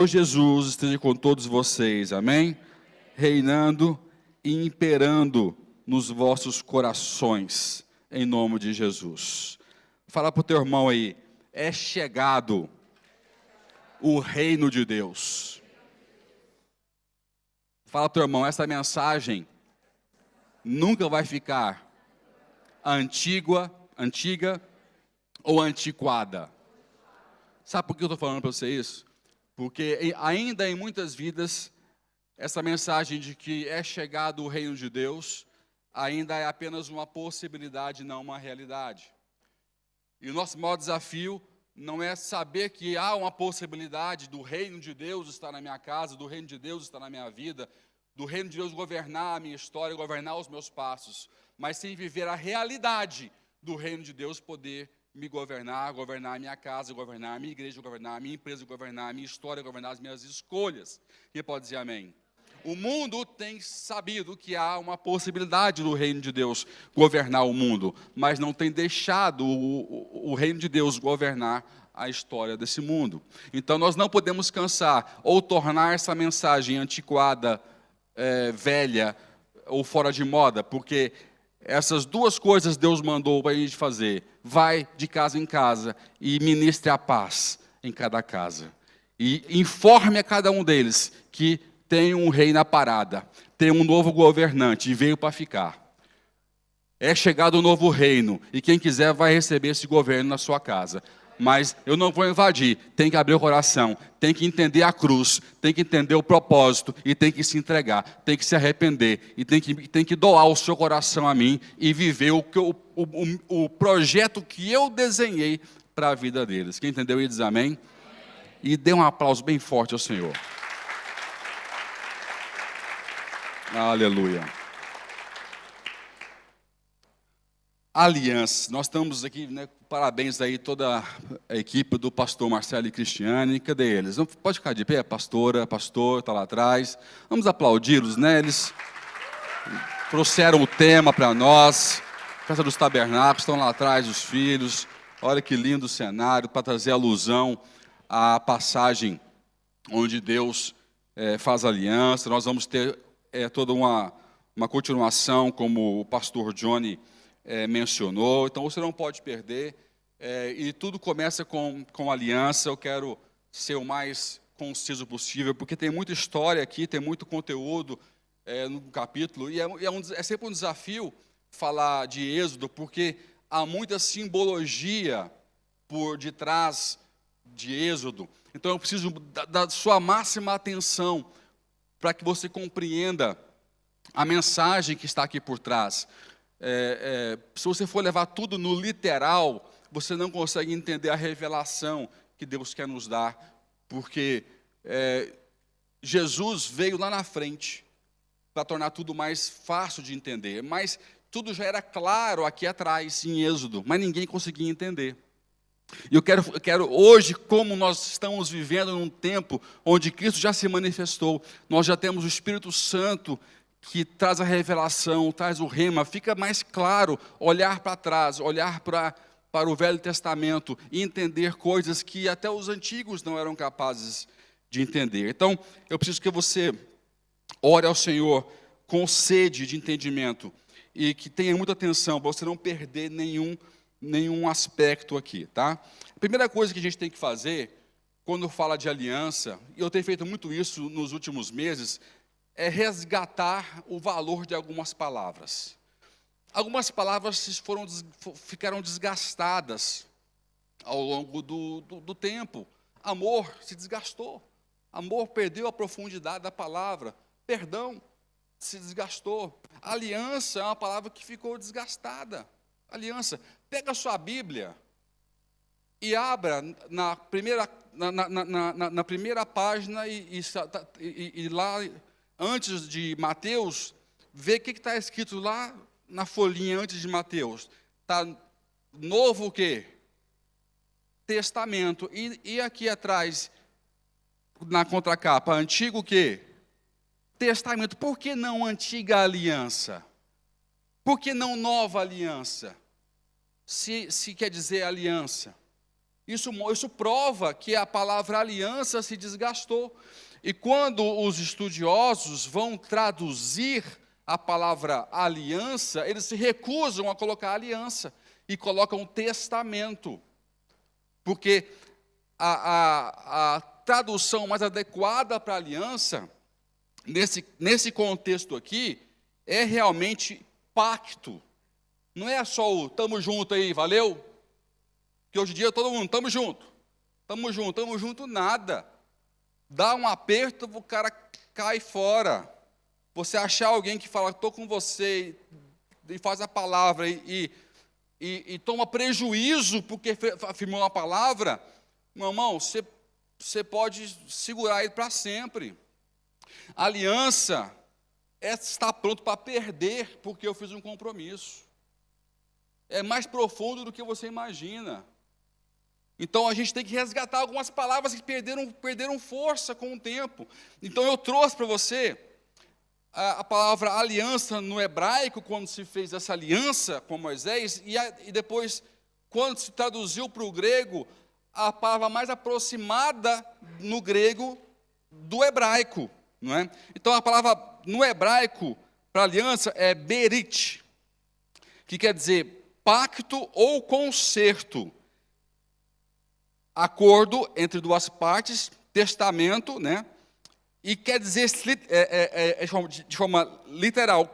Senhor Jesus esteja com todos vocês, amém? Reinando e imperando nos vossos corações, em nome de Jesus. Fala para o teu irmão aí, é chegado o reino de Deus. Fala para o teu irmão, essa mensagem nunca vai ficar antiga ou antiquada. Sabe por que eu estou falando para você isso? Porque ainda em muitas vidas, essa mensagem de que é chegado o reino de Deus, ainda é apenas uma possibilidade, não uma realidade. E o nosso maior desafio não é saber que há uma possibilidade do reino de Deus estar na minha casa, do reino de Deus estar na minha vida, do reino de Deus governar a minha história, governar os meus passos, mas sim viver a realidade do reino de Deus poder me governar a minha casa, governar a minha igreja, governar a minha empresa, governar a minha história, governar as minhas escolhas. Quem pode dizer amém? O mundo tem sabido que há uma possibilidade do reino de Deus governar o mundo, mas não tem deixado o reino de Deus governar a história desse mundo. Então nós não podemos cansar ou tornar essa mensagem antiquada, velha ou fora de moda, porque essas duas coisas Deus mandou para a gente fazer. Vai de casa em casa e ministre a paz em cada casa. E informe a cada um deles que tem um rei na parada, tem um novo governante e veio para ficar. É chegado o novo reino e quem quiser vai receber esse governo na sua casa. Mas eu não vou invadir, tem que abrir o coração, tem que entender a cruz, tem que entender o propósito e tem que se entregar, tem que se arrepender e tem que doar o seu coração a mim e viver o projeto que eu desenhei para a vida deles. Quem entendeu e diz amém? E dê um aplauso bem forte ao Senhor. Aleluia. Aliança, nós estamos aqui, né, parabéns aí toda a equipe do pastor Marcelo e Cristiane, cadê eles? Não, pode ficar de pé, pastor, está lá atrás, vamos aplaudi-los, né, eles trouxeram o tema para nós, Casa dos Tabernáculos, estão lá atrás os filhos, olha que lindo o cenário, para trazer alusão à passagem onde Deus faz aliança, nós vamos ter toda uma continuação, como o pastor Johnny mencionou, então você não pode perder, e tudo começa com aliança. Eu quero ser o mais conciso possível, porque tem muita história aqui, tem muito conteúdo no capítulo, e é sempre um desafio falar de Êxodo, porque há muita simbologia por detrás de Êxodo, então eu preciso da sua máxima atenção, para que você compreenda a mensagem que está aqui por trás. Se você for levar tudo no literal, você não consegue entender a revelação que Deus quer nos dar, porque Jesus veio lá na frente para tornar tudo mais fácil de entender, mas tudo já era claro aqui atrás, em Êxodo, mas ninguém conseguia entender. E eu quero hoje, como nós estamos vivendo num tempo onde Cristo já se manifestou, nós já temos o Espírito Santo que traz a revelação, traz o rema, fica mais claro olhar para trás, olhar para o Velho Testamento e entender coisas que até os antigos não eram capazes de entender. Então, eu preciso que você ore ao Senhor com sede de entendimento e que tenha muita atenção para você não perder nenhum aspecto aqui, tá? A primeira coisa que a gente tem que fazer quando fala de aliança, e eu tenho feito muito isso nos últimos meses, é resgatar o valor de algumas palavras. Algumas palavras ficaram desgastadas ao longo do tempo. Amor se desgastou. Amor perdeu a profundidade da palavra. Perdão se desgastou. Aliança é uma palavra que ficou desgastada. Aliança. Pega a sua Bíblia e abra na primeira página e lá, antes de Mateus, vê o que está escrito lá na folhinha antes de Mateus. Está novo o quê? Testamento. E aqui atrás, na contracapa, antigo o quê? Testamento. Por que não antiga aliança? Por que não nova aliança? Se quer dizer aliança. Isso prova que a palavra aliança se desgastou. E quando os estudiosos vão traduzir a palavra aliança, eles se recusam a colocar aliança e colocam testamento. Porque a tradução mais adequada para aliança, nesse contexto aqui, é realmente pacto. Não é só o tamo junto aí, valeu? Que hoje em dia todo mundo, tamo junto, nada. Dá um aperto, o cara cai fora. Você achar alguém que fala, estou com você, e faz a palavra, e toma prejuízo porque afirmou uma palavra, meu irmão, você pode segurar ele para sempre. A aliança está pronto para perder, porque eu fiz um compromisso. É mais profundo do que você imagina. Então, a gente tem que resgatar algumas palavras que perderam força com o tempo. Então, eu trouxe para você a palavra aliança no hebraico, quando se fez essa aliança com Moisés, e depois, quando se traduziu para o grego, a palavra mais aproximada no grego do hebraico. Não é? Então, a palavra no hebraico para aliança é berit, que quer dizer pacto ou concerto. Acordo entre duas partes, testamento, né? E quer dizer, de forma literal,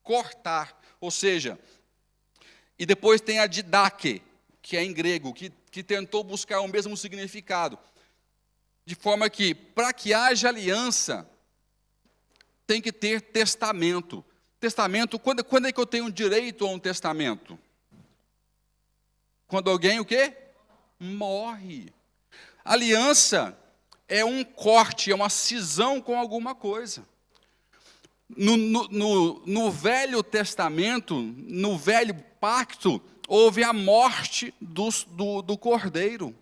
cortar, ou seja, e depois tem a didache, que é em grego, que tentou buscar o mesmo significado, de forma que, para que haja aliança, tem que ter testamento. Testamento, quando é que eu tenho direito a um testamento? Quando alguém o quê? Morre. Aliança é um corte, é uma cisão com alguma coisa. No Velho Testamento, no Velho Pacto, houve a morte do cordeiro.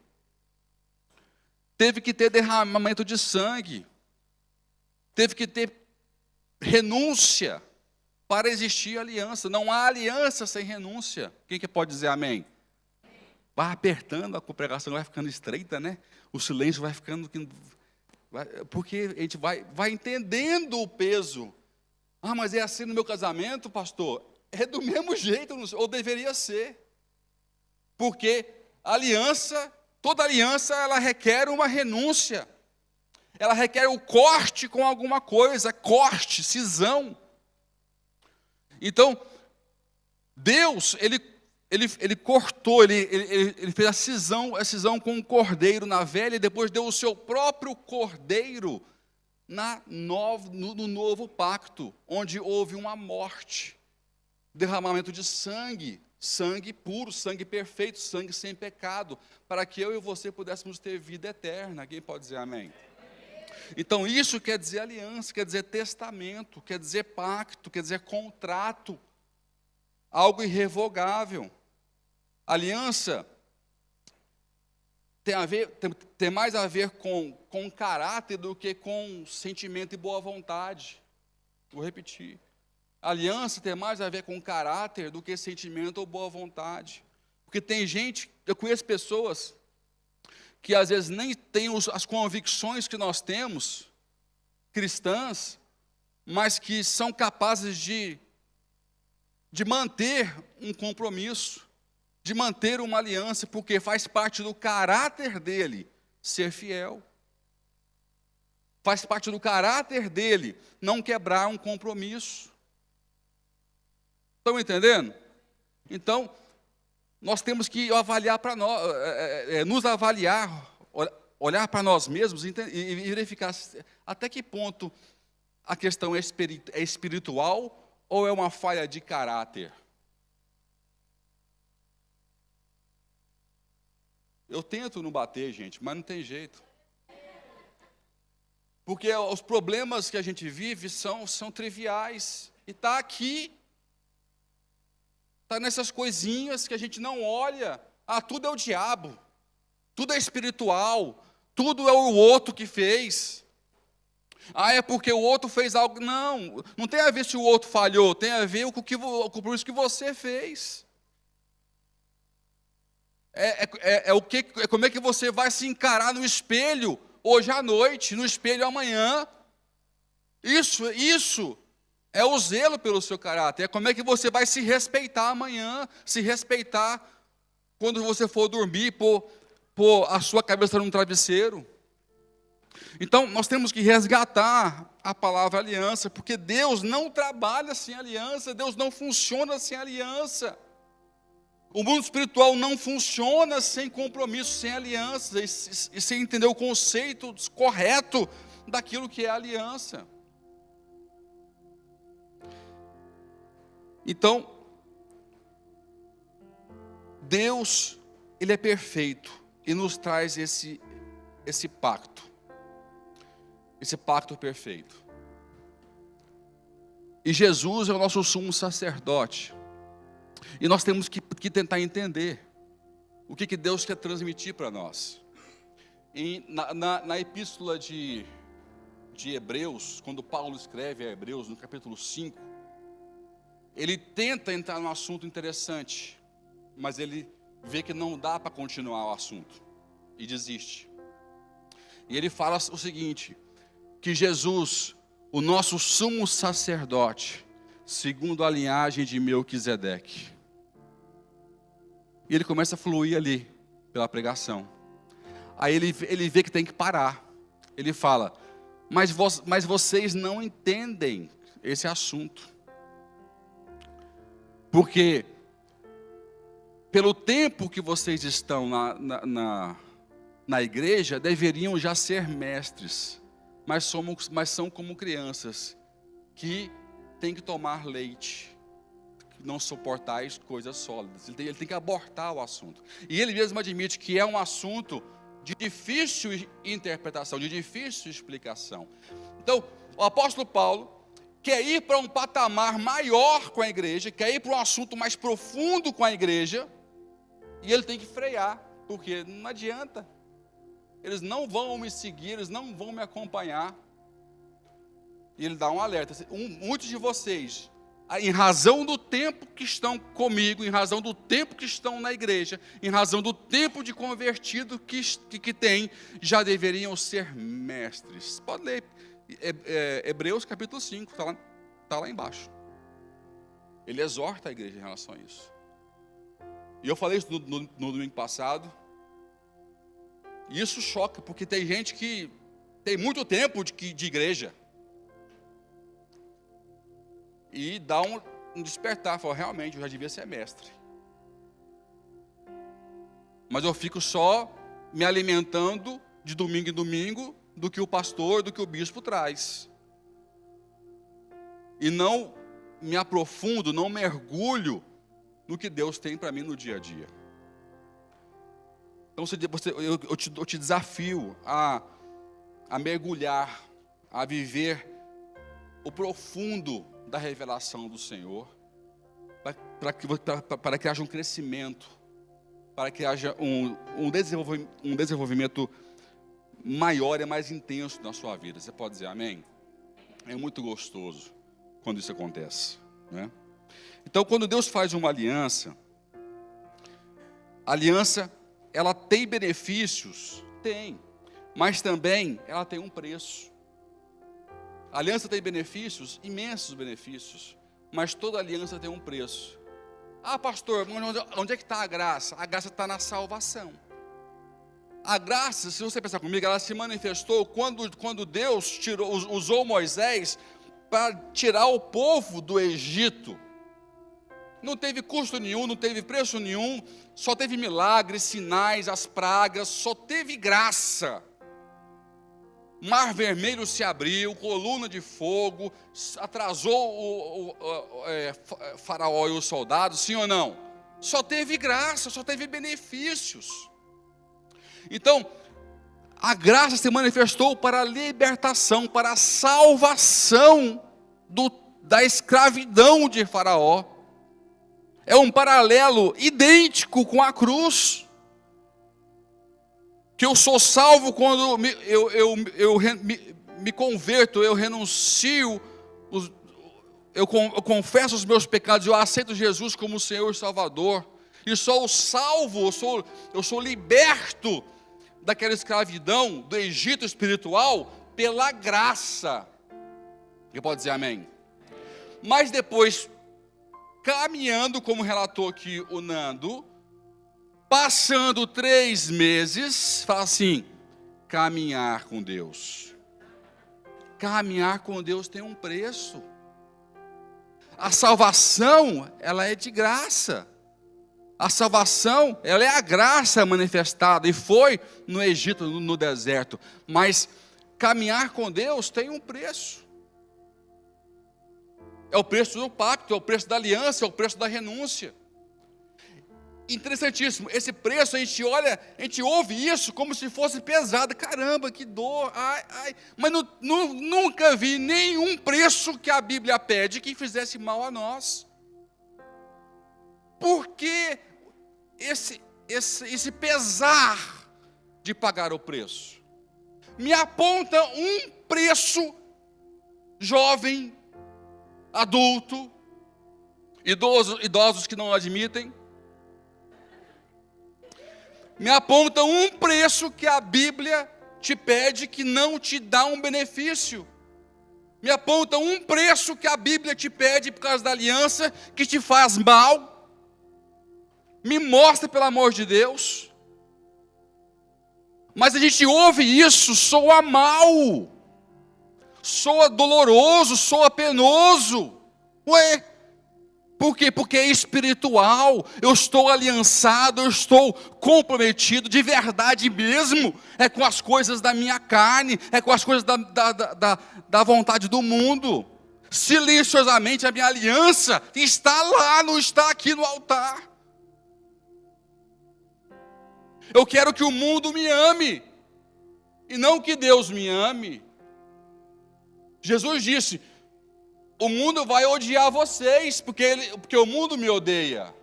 Teve que ter derramamento de sangue. Teve que ter renúncia para existir aliança. Não há aliança sem renúncia. Quem que pode dizer amém? Vai apertando, a pregação vai ficando estreita, né? O silêncio vai ficando... Porque a gente vai entendendo o peso. Ah, mas é assim no meu casamento, pastor? É do mesmo jeito, ou deveria ser. Porque toda aliança, ela requer uma renúncia. Ela requer o corte com alguma coisa, cisão. Então, Deus, Ele cortou, ele fez a cisão com o cordeiro na velha, e depois deu o seu próprio cordeiro no novo pacto, onde houve uma morte, derramamento de sangue puro, sangue perfeito, sangue sem pecado, para que eu e você pudéssemos ter vida eterna. Quem pode dizer amém? Então, isso quer dizer aliança, quer dizer testamento, quer dizer pacto, quer dizer contrato, algo irrevogável. Aliança tem mais a ver com caráter do que com sentimento e boa vontade. Vou repetir. Aliança tem mais a ver com caráter do que sentimento ou boa vontade. Porque tem gente, eu conheço pessoas que às vezes nem têm as convicções que nós temos, cristãs, mas que são capazes de manter um compromisso, de manter uma aliança, porque faz parte do caráter dele ser fiel. Faz parte do caráter dele não quebrar um compromisso. Estão entendendo? Então, nós temos que avaliar para nós, nos avaliar, olhar para nós mesmos e verificar até que ponto a questão é espiritual ou é uma falha de caráter. Eu tento não bater, gente, mas não tem jeito. Porque os problemas que a gente vive são triviais. E está aqui. Está nessas coisinhas que a gente não olha. Ah, tudo é o diabo. Tudo é espiritual. Tudo é o outro que fez. Ah, é porque o outro fez algo. Não tem a ver se o outro falhou. Tem a ver com isso que você fez. Como é que você vai se encarar no espelho hoje à noite, no espelho amanhã. Isso é o zelo pelo seu caráter. É como é que você vai se respeitar amanhã, se respeitar quando você for dormir, pôr a sua cabeça num travesseiro. Então, nós temos que resgatar a palavra aliança, porque Deus não trabalha sem aliança, Deus não funciona sem aliança. O mundo espiritual não funciona sem compromisso, sem aliança, e sem entender o conceito correto daquilo que é aliança. Então, Deus, Ele é perfeito e nos traz esse pacto perfeito. E Jesus é o nosso sumo sacerdote. E nós temos que tentar entender o que Deus quer transmitir para nós. E na epístola de Hebreus, quando Paulo escreve a Hebreus, no capítulo 5, ele tenta entrar num assunto interessante, mas ele vê que não dá para continuar o assunto, e desiste. E ele fala o seguinte, que Jesus, o nosso sumo sacerdote, segundo a linhagem de Melquisedeque. E ele começa a fluir ali, pela pregação. Aí ele vê que tem que parar. Ele fala, mas vocês não entendem esse assunto. Porque, pelo tempo que vocês estão na igreja, deveriam já ser mestres. Mas são como crianças, que têm que tomar leite. Não suportais coisas sólidas. Ele tem que abortar o assunto. E ele mesmo admite que é um assunto de difícil interpretação, de difícil explicação. Então, o apóstolo Paulo quer ir para um patamar maior com a igreja, quer ir para um assunto mais profundo com a igreja, e ele tem que frear, porque não adianta. Eles não vão me seguir, eles não vão me acompanhar. E ele dá um alerta. Muitos de vocês, em razão do tempo que estão comigo, em razão do tempo que estão na igreja, em razão do tempo de convertido que tem, já deveriam ser mestres. Pode ler Hebreus capítulo 5, está lá embaixo. Ele exorta a igreja em relação a isso. E eu falei isso no domingo passado. E isso choca, porque tem gente que tem muito tempo de igreja. E dá um despertar, fala, realmente, eu já devia ser mestre. Mas eu fico só me alimentando de domingo em domingo do que o pastor, do que o bispo traz. E não me aprofundo, não mergulho no que Deus tem para mim no dia a dia. Então eu te desafio a mergulhar, a viver o profundo da revelação do Senhor, para que haja um crescimento, para que haja um desenvolvimento maior e mais intenso na sua vida. Você pode dizer amém? É muito gostoso quando isso acontece, né? Então, quando Deus faz uma aliança, a aliança, ela tem benefícios? Tem, mas também ela tem um preço. A aliança tem benefícios, imensos benefícios, mas toda aliança tem um preço. Ah, pastor, onde é que está a graça? A graça está na salvação. A graça, se você pensar comigo, ela se manifestou quando Deus usou Moisés para tirar o povo do Egito. Não teve custo nenhum, não teve preço nenhum, só teve milagres, sinais, as pragas, só teve graça. Mar Vermelho se abriu, coluna de fogo, atrasou o Faraó e os soldados, sim ou não? Só teve graça, só teve benefícios. Então, a graça se manifestou para a libertação, para a salvação da escravidão de Faraó. É um paralelo idêntico com a cruz. Que eu sou salvo quando eu me converto, eu renuncio, eu confesso os meus pecados, eu aceito Jesus como Senhor e Salvador. e sou salvo, eu sou liberto daquela escravidão, do Egito espiritual, pela graça. Quem pode dizer amém? Mas depois, caminhando, como relatou aqui o Nando, passando 3 meses, fala assim, caminhar com Deus. Caminhar com Deus tem um preço. A salvação, ela é de graça. A salvação, ela é a graça manifestada, e foi no Egito, no deserto. Mas caminhar com Deus tem um preço. É o preço do pacto, é o preço da aliança, é o preço da renúncia. Interessantíssimo, esse preço, a gente ouve isso como se fosse pesado. Caramba, que dor, ai. Mas nunca vi nenhum preço que a Bíblia pede que fizesse mal a nós. Por que esse pesar de pagar o preço? Me aponta um preço, jovem, adulto, idosos que não admitem. Me aponta um preço que a Bíblia te pede que não te dá um benefício. Me aponta um preço que a Bíblia te pede por causa da aliança que te faz mal. Me mostra, pelo amor de Deus. Mas a gente ouve isso, soa mal, soa doloroso, soa penoso. Ué, por quê? Porque é espiritual, eu estou aliançado, eu estou comprometido de verdade mesmo, é com as coisas da minha carne, é com as coisas da vontade do mundo. Silenciosamente a minha aliança está lá, não está aqui no altar. Eu quero que o mundo me ame, e não que Deus me ame. Jesus disse, o mundo vai odiar vocês, porque o mundo me odeia.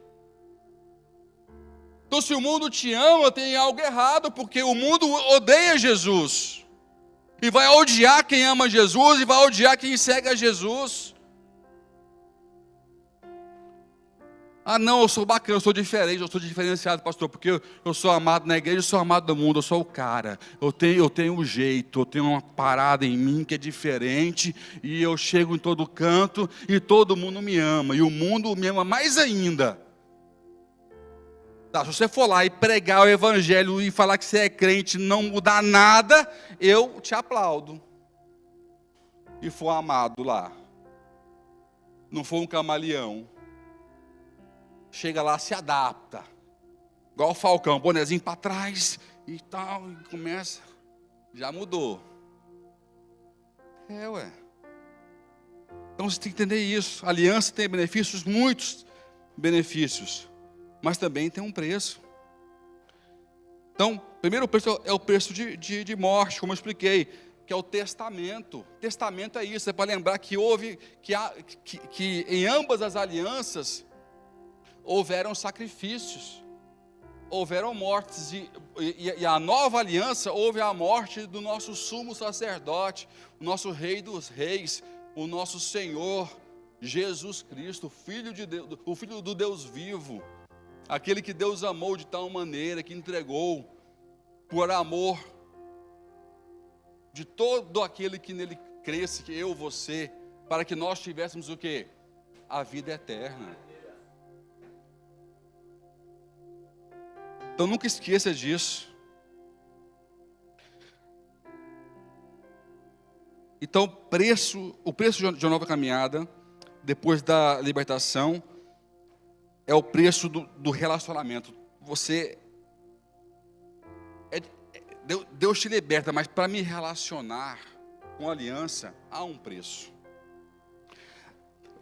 Então se o mundo te ama, tem algo errado, porque o mundo odeia Jesus. E vai odiar quem ama Jesus, e vai odiar quem segue a Jesus. Ah não, eu sou bacana, eu sou diferente, eu sou diferenciado, pastor, porque eu sou amado na igreja, eu sou amado do mundo, eu sou o cara. Eu tenho um jeito, eu tenho uma parada em mim que é diferente, e eu chego em todo canto, e todo mundo me ama, e o mundo me ama mais ainda. Tá, se você for lá e pregar o evangelho, e falar que você é crente, não mudar nada, eu te aplaudo. E for amado lá. Não for um camaleão. Chega lá, se adapta, igual o Falcão, bonezinho para trás e tal, e começa, já mudou. Ué. Então você tem que entender isso. A aliança tem benefícios, muitos benefícios, mas também tem um preço. Então, primeiro preço é o preço de morte, como eu expliquei, que é o testamento. Testamento é isso, é para lembrar que que em ambas as alianças houveram sacrifícios, houveram mortes, e a nova aliança houve a morte do nosso sumo sacerdote, o nosso rei dos reis, o nosso Senhor Jesus Cristo, Filho de Deus, o Filho do Deus vivo, aquele que Deus amou de tal maneira, que entregou por amor de todo aquele que nele cresce, que eu, você, para que nós tivéssemos o quê? A vida eterna. Então nunca esqueça disso. Então o preço de uma nova caminhada, depois da libertação, é o preço do relacionamento. Deus te liberta, mas para me relacionar com a aliança, há um preço.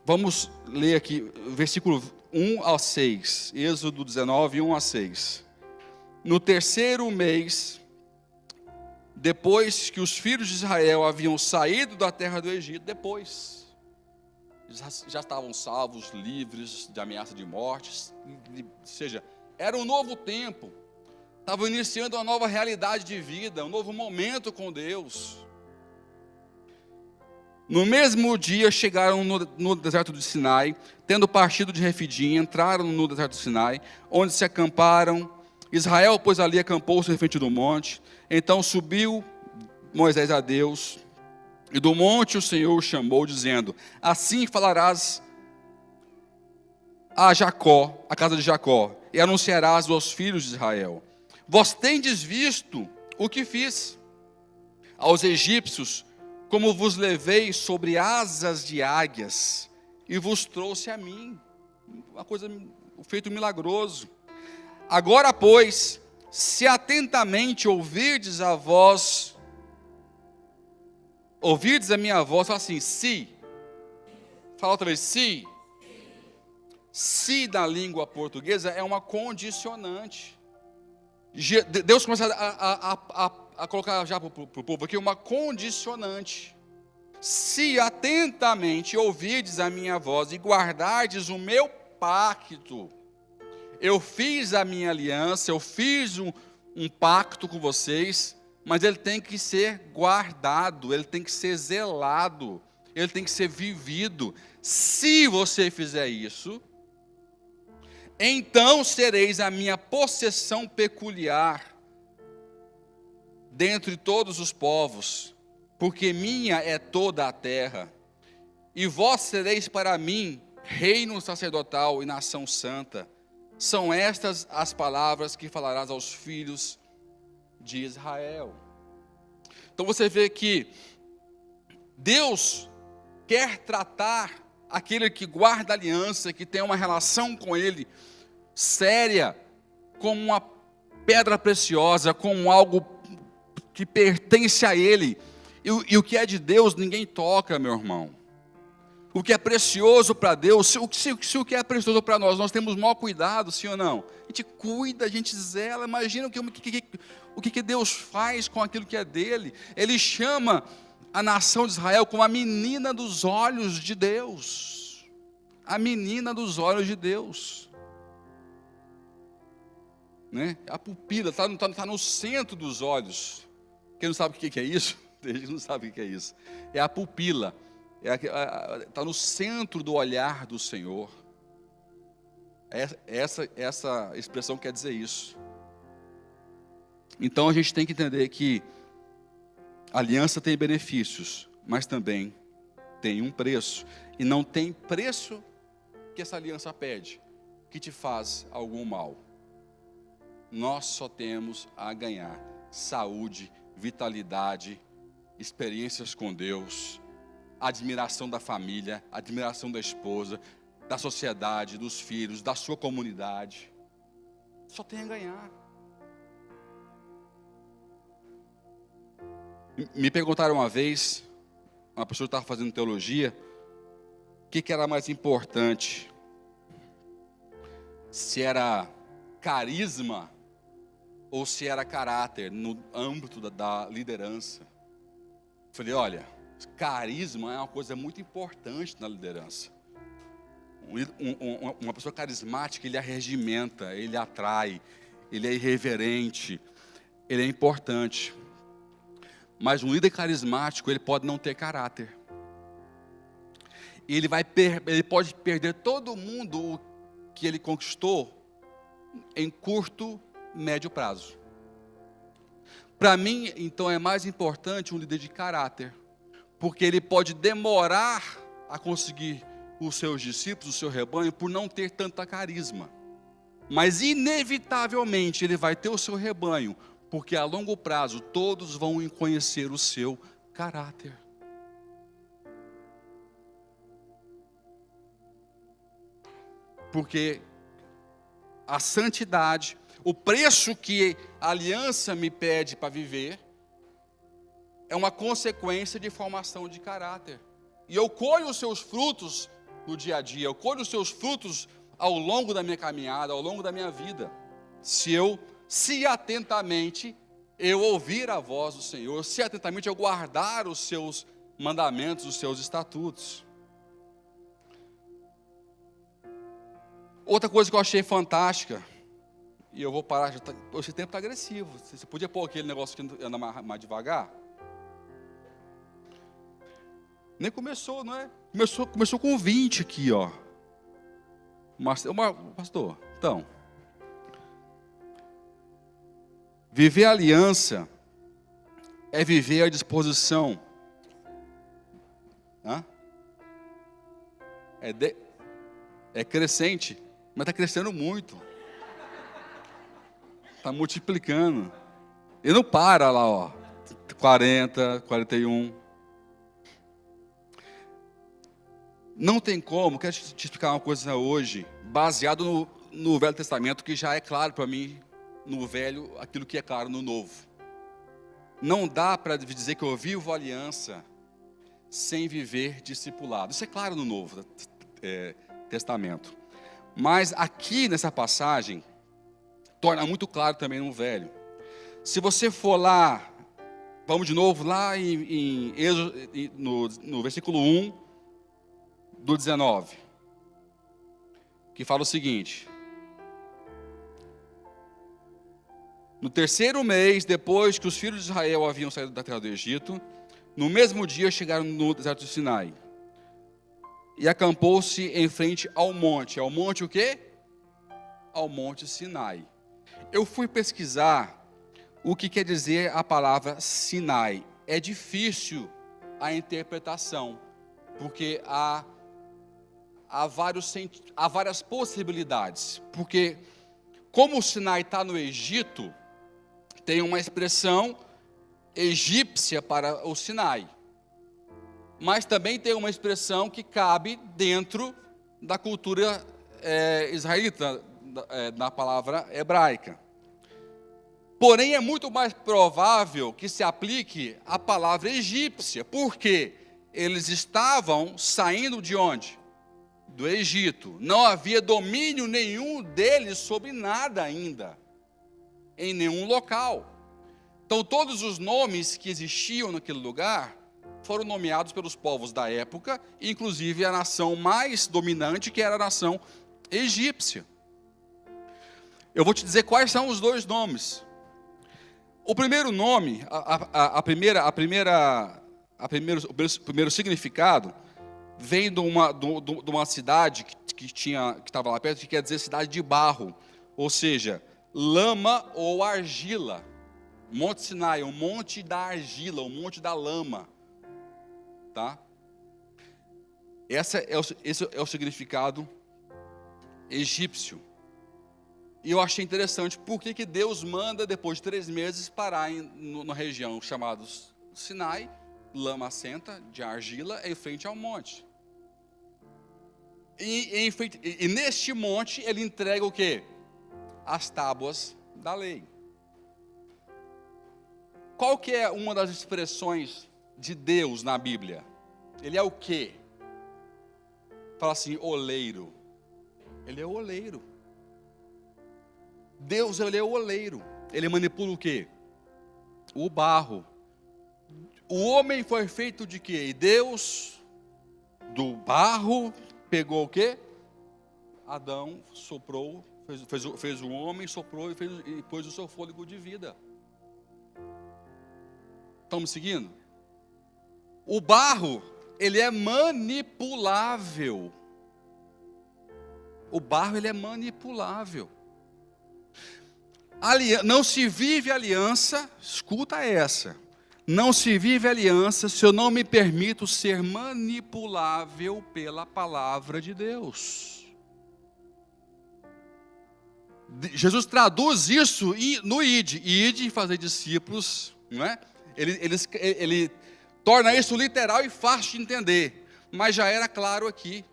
Vamos ler aqui, versículo 1 ao 6, Êxodo 19, 1 a 6. No 3º mês, depois que os filhos de Israel haviam saído da terra do Egito, já estavam salvos, livres de ameaça de morte, ou seja, era um novo tempo, estavam iniciando uma nova realidade de vida, um novo momento com Deus. No mesmo dia chegaram no deserto de Sinai, tendo partido de Refidim, entraram no deserto de Sinai, onde se acamparam. Israel, pois, ali acampou-se em frente do monte. Então subiu Moisés a Deus, e do monte o Senhor o chamou, dizendo: assim falarás a Jacó, a casa de Jacó, e anunciarás aos filhos de Israel: vós tendes visto o que fiz aos egípcios, como vos levei sobre asas de águias, e vos trouxe a mim. Uma coisa, um feito milagroso. Agora, pois, se atentamente ouvirdes a minha voz, fala assim, se. Fala outra vez, se. Se da língua portuguesa é uma condicionante. Deus começa a colocar já para o povo aqui uma condicionante. Se atentamente ouvirdes a minha voz e guardardes o meu pacto, eu fiz a minha aliança, eu fiz um pacto com vocês, mas ele tem que ser guardado, ele tem que ser zelado, ele tem que ser vivido. Se você fizer isso, então sereis a minha possessão peculiar dentre todos os povos, porque minha é toda a terra, e vós sereis para mim reino sacerdotal e nação santa. São estas as palavras que falarás aos filhos de Israel. Então você vê que Deus quer tratar aquele que guarda aliança, que tem uma relação com Ele séria, como uma pedra preciosa, como algo que pertence a Ele. E o que é de Deus ninguém toca, meu irmão. O que é precioso para Deus, se o que é precioso para nós temos o maior cuidado, sim ou não? A gente cuida, a gente zela. Imagina o que Deus faz com aquilo que é dele. Ele chama a nação de Israel como a menina dos olhos de Deus. A menina dos olhos de Deus. Né? A pupila está no centro dos olhos. Quem não sabe o que é isso? Tem gente que não sabe o que é isso. É a pupila. Está no centro do olhar do Senhor. Essa expressão quer dizer isso. Então a gente tem que entender que a aliança tem benefícios, mas também tem um preço. E não tem preço que essa aliança pede, que te faz algum mal. Nós só temos a ganhar saúde, vitalidade, experiências com Deus, admiração da família, admiração da esposa, da sociedade, dos filhos, da sua comunidade. Só tem a ganhar. Me perguntaram uma vez, uma pessoa que estava fazendo teologia, o que era mais importante? Se era carisma ou se era caráter no âmbito da liderança. Falei, olha, carisma é uma coisa muito importante na liderança. Uma pessoa carismática, ele arregimenta, ele atrai, ele é irreverente, ele é importante. Mas um líder carismático, ele pode não ter caráter. Ele pode perder todo mundo que ele conquistou em curto, médio prazo. Para mim, então, é mais importante um líder de caráter, porque ele pode demorar a conseguir os seus discípulos, o seu rebanho, por não ter tanta carisma. Mas, inevitavelmente, ele vai ter o seu rebanho, porque a longo prazo todos vão conhecer o seu caráter. Porque a santidade, o preço que a aliança me pede para viver, é uma consequência de formação de caráter. E eu colho os seus frutos no dia a dia, eu colho os seus frutos ao longo da minha caminhada, ao longo da minha vida. Se atentamente eu ouvir a voz do Senhor, se atentamente eu guardar os seus mandamentos, os seus estatutos. Outra coisa que eu achei fantástica, e eu vou parar, esse tempo está agressivo, você podia pôr aquele negócio que anda mais devagar? Nem começou, não é? Começou com 20 aqui, ó. Pastor, então, viver a aliança é viver à disposição. É crescente, mas está crescendo muito. Está multiplicando. E não para lá, ó. 40, 41. Não tem como, quero te explicar uma coisa hoje, baseado no Velho Testamento, que já é claro para mim, no Velho, aquilo que é claro no Novo. Não dá para dizer que eu vivo aliança sem viver discipulado. Isso é claro no Novo Testamento. Mas aqui nessa passagem, torna muito claro também no Velho. Se você for lá, vamos de novo lá em Êxodo, no versículo 1, do 19, que fala o seguinte: no terceiro mês, depois que os filhos de Israel haviam saído da terra do Egito, no mesmo dia chegaram no deserto do Sinai, e acampou-se em frente ao monte. Ao monte o quê? Ao monte Sinai. Eu fui pesquisar o que quer dizer a palavra Sinai. É difícil a interpretação, porque há várias possibilidades. Porque como o Sinai está no Egito, tem uma expressão egípcia para o Sinai. Mas também tem uma expressão que cabe dentro da cultura israelita, na palavra hebraica. Porém, é muito mais provável que se aplique a palavra egípcia, porque eles estavam saindo de onde? Do Egito. Não havia domínio nenhum deles sobre nada ainda, em nenhum local. Então, todos os nomes que existiam naquele lugar foram nomeados pelos povos da época, inclusive a nação mais dominante, que era a nação egípcia. Eu vou te dizer quais são os dois nomes. O primeiro nome, o primeiro significado, vem de uma cidade que estava lá perto, que quer dizer cidade de barro, ou seja, lama ou argila. Monte Sinai, o monte da argila, o monte da lama. Tá? Esse é o significado egípcio. E eu achei interessante, por que Deus manda, depois de 3 meses, parar na região chamada Sinai, lama assenta, de argila, em frente ao monte. E neste monte, ele entrega o quê? As tábuas da lei. Qual que é uma das expressões de Deus na Bíblia? Ele é o quê? Fala assim, oleiro. Ele é o oleiro. Deus, ele é o oleiro. Ele manipula o quê? O barro. O homem foi feito de quê? E Deus, do barro, pegou o quê? Adão soprou, fez o homem, soprou e pôs o seu fôlego de vida. Estamos seguindo? O barro, ele é manipulável. O barro, ele é manipulável. Não se vive aliança, escuta essa. Não se vive aliança se eu não me permito ser manipulável pela palavra de Deus. Jesus traduz isso no ide e fazer discípulos, não é? Ele torna isso literal e fácil de entender, mas já era claro aqui.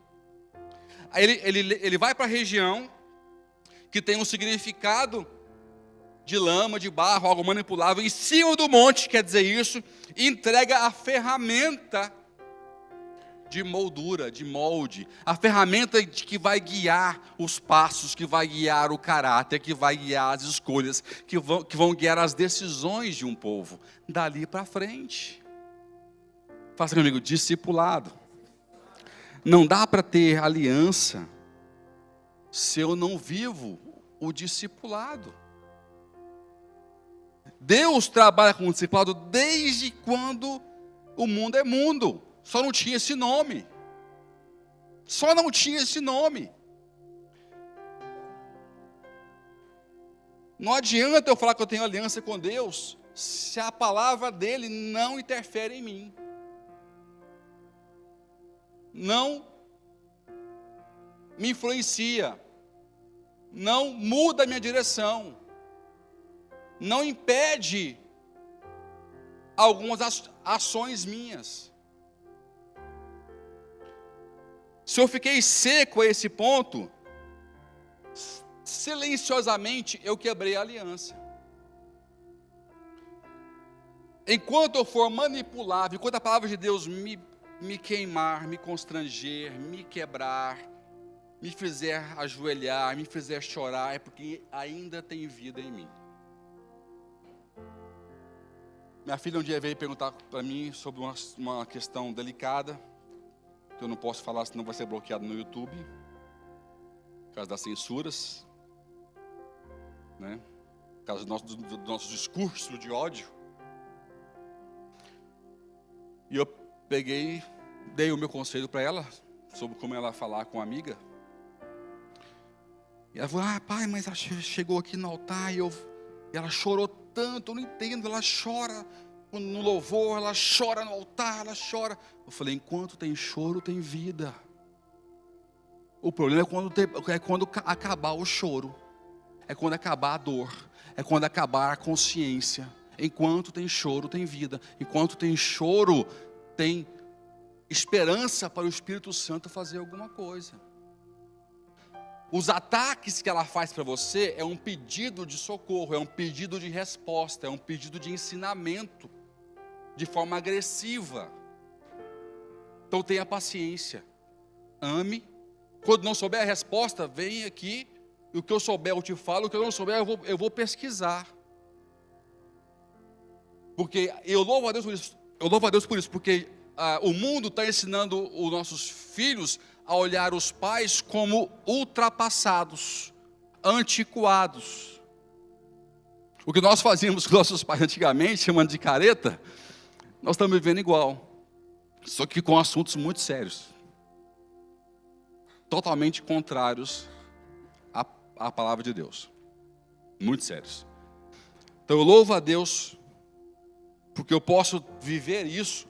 Ele vai para a região que tem um significado de lama, de barro, algo manipulável, em cima do monte, quer dizer isso, entrega a ferramenta de moldura, de molde, a ferramenta que vai guiar os passos, que vai guiar o caráter, que vai guiar as escolhas, que vão guiar as decisões de um povo, dali para frente. Faça comigo, discipulado. Não dá para ter aliança se eu não vivo o discipulado. Deus trabalha com o discipulado desde quando o mundo é mundo. Só não tinha esse nome. Só não tinha esse nome. Não adianta eu falar que eu tenho aliança com Deus, se a palavra dele não interfere em mim. Não me influencia. Não muda a minha direção. Não impede algumas ações minhas. Se eu fiquei seco a esse ponto, silenciosamente eu quebrei a aliança. Enquanto eu for manipulável, enquanto a palavra de Deus me queimar, me constranger, me quebrar, me fizer ajoelhar, me fizer chorar, é porque ainda tem vida em mim. Minha filha um dia veio perguntar para mim sobre uma questão delicada, que eu não posso falar, senão vai ser bloqueado no YouTube, por causa das censuras, né? Por causa do nosso discurso de ódio. E eu peguei, dei o meu conselho para ela, sobre como ela falar com a amiga. E ela falou, pai, mas ela chegou aqui no altar e ela chorou tanto, eu não entendo, ela chora no louvor, ela chora no altar, ela chora. Eu falei, enquanto tem choro, tem vida. O problema é quando acabar o choro, é quando acabar a dor, é quando acabar a consciência. Enquanto tem choro, tem vida. Enquanto tem choro, tem esperança para o Espírito Santo fazer alguma coisa. Os ataques que ela faz para você é um pedido de socorro, é um pedido de resposta, é um pedido de ensinamento, de forma agressiva. Então tenha paciência, ame. Quando não souber a resposta, vem aqui, e o que eu souber eu te falo, o que eu não souber eu vou pesquisar. Porque eu louvo a Deus por isso, porque o mundo está ensinando os nossos filhos a olhar os pais como ultrapassados, antiquados. O que nós fazíamos com nossos pais antigamente, chamando de careta, nós estamos vivendo igual, só que com assuntos muito sérios, totalmente contrários à palavra de Deus, muito sérios. Então eu louvo a Deus, porque eu posso viver isso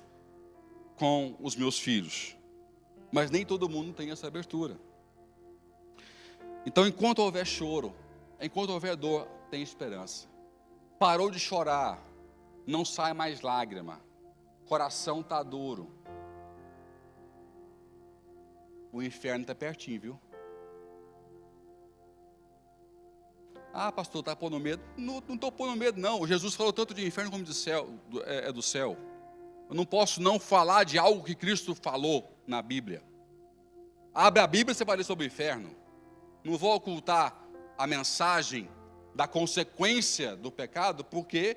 com os meus filhos, mas nem todo mundo tem essa abertura. Então enquanto houver choro, enquanto houver dor, tem esperança. Parou de chorar, não sai mais lágrima, coração está duro, o inferno está pertinho, viu? Pastor, está pondo medo? Não estou pondo medo não, Jesus falou tanto de inferno como de céu, do céu. Eu não posso não falar de algo que Cristo falou na Bíblia. Abre a Bíblia e você vai ler sobre o inferno. Não vou ocultar a mensagem da consequência do pecado, porque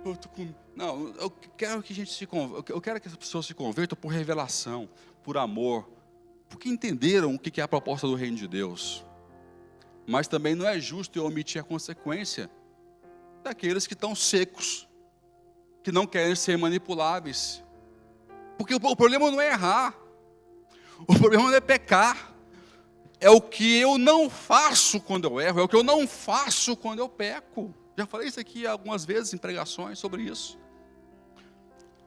eu quero que a gente eu quero que as pessoas se convertam por revelação, por amor, porque entenderam o que é a proposta do reino de Deus. Mas também não é justo eu omitir a consequência daqueles que estão secos, que não querem ser manipuláveis. Porque o problema não é errar, o problema não é pecar, é o que eu não faço quando eu erro, é o que eu não faço quando eu peco. Já falei isso aqui algumas vezes em pregações sobre isso.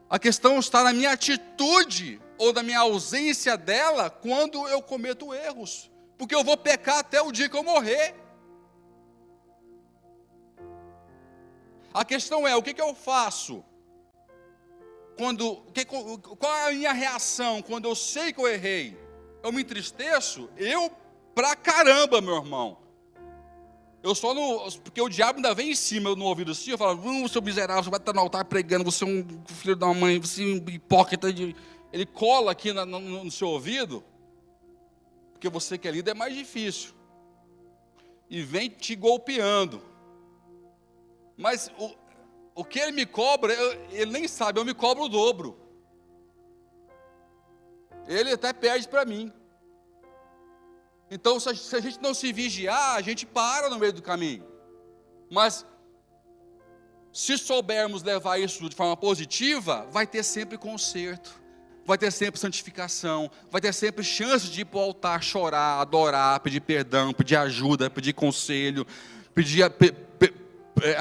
A questão está na minha atitude ou na minha ausência dela quando eu cometo erros. Porque eu vou pecar até o dia que eu morrer. A questão é, o que eu faço? Qual é a minha reação quando eu sei que eu errei? Eu me entristeço? Pra caramba, meu irmão. Eu só não... Porque o diabo ainda vem em cima, no ouvido assim, eu falo, seu miserável, você vai estar no altar pregando, você é um filho da mãe, você é um hipócrita. Ele cola aqui no seu ouvido, porque você que é líder é mais difícil. E vem te golpeando. Mas o que ele me cobra, ele nem sabe, eu me cobro o dobro. Ele até perde para mim. Então, se a gente não se vigiar, a gente para no meio do caminho. Mas, se soubermos levar isso de forma positiva, vai ter sempre conserto, vai ter sempre santificação, vai ter sempre chance de ir para o altar, chorar, adorar, pedir perdão, pedir ajuda, pedir conselho, pedir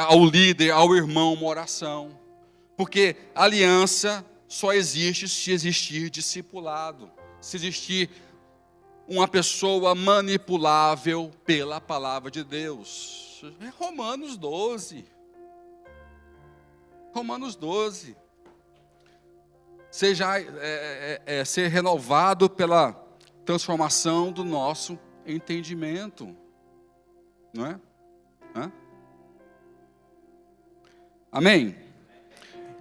ao líder, ao irmão uma oração. Porque aliança só existe se existir discipulado, se existir uma pessoa manipulável pela palavra de Deus. É Romanos 12. Romanos 12. Ser renovado pela transformação do nosso entendimento. Não é? Hã? Amém?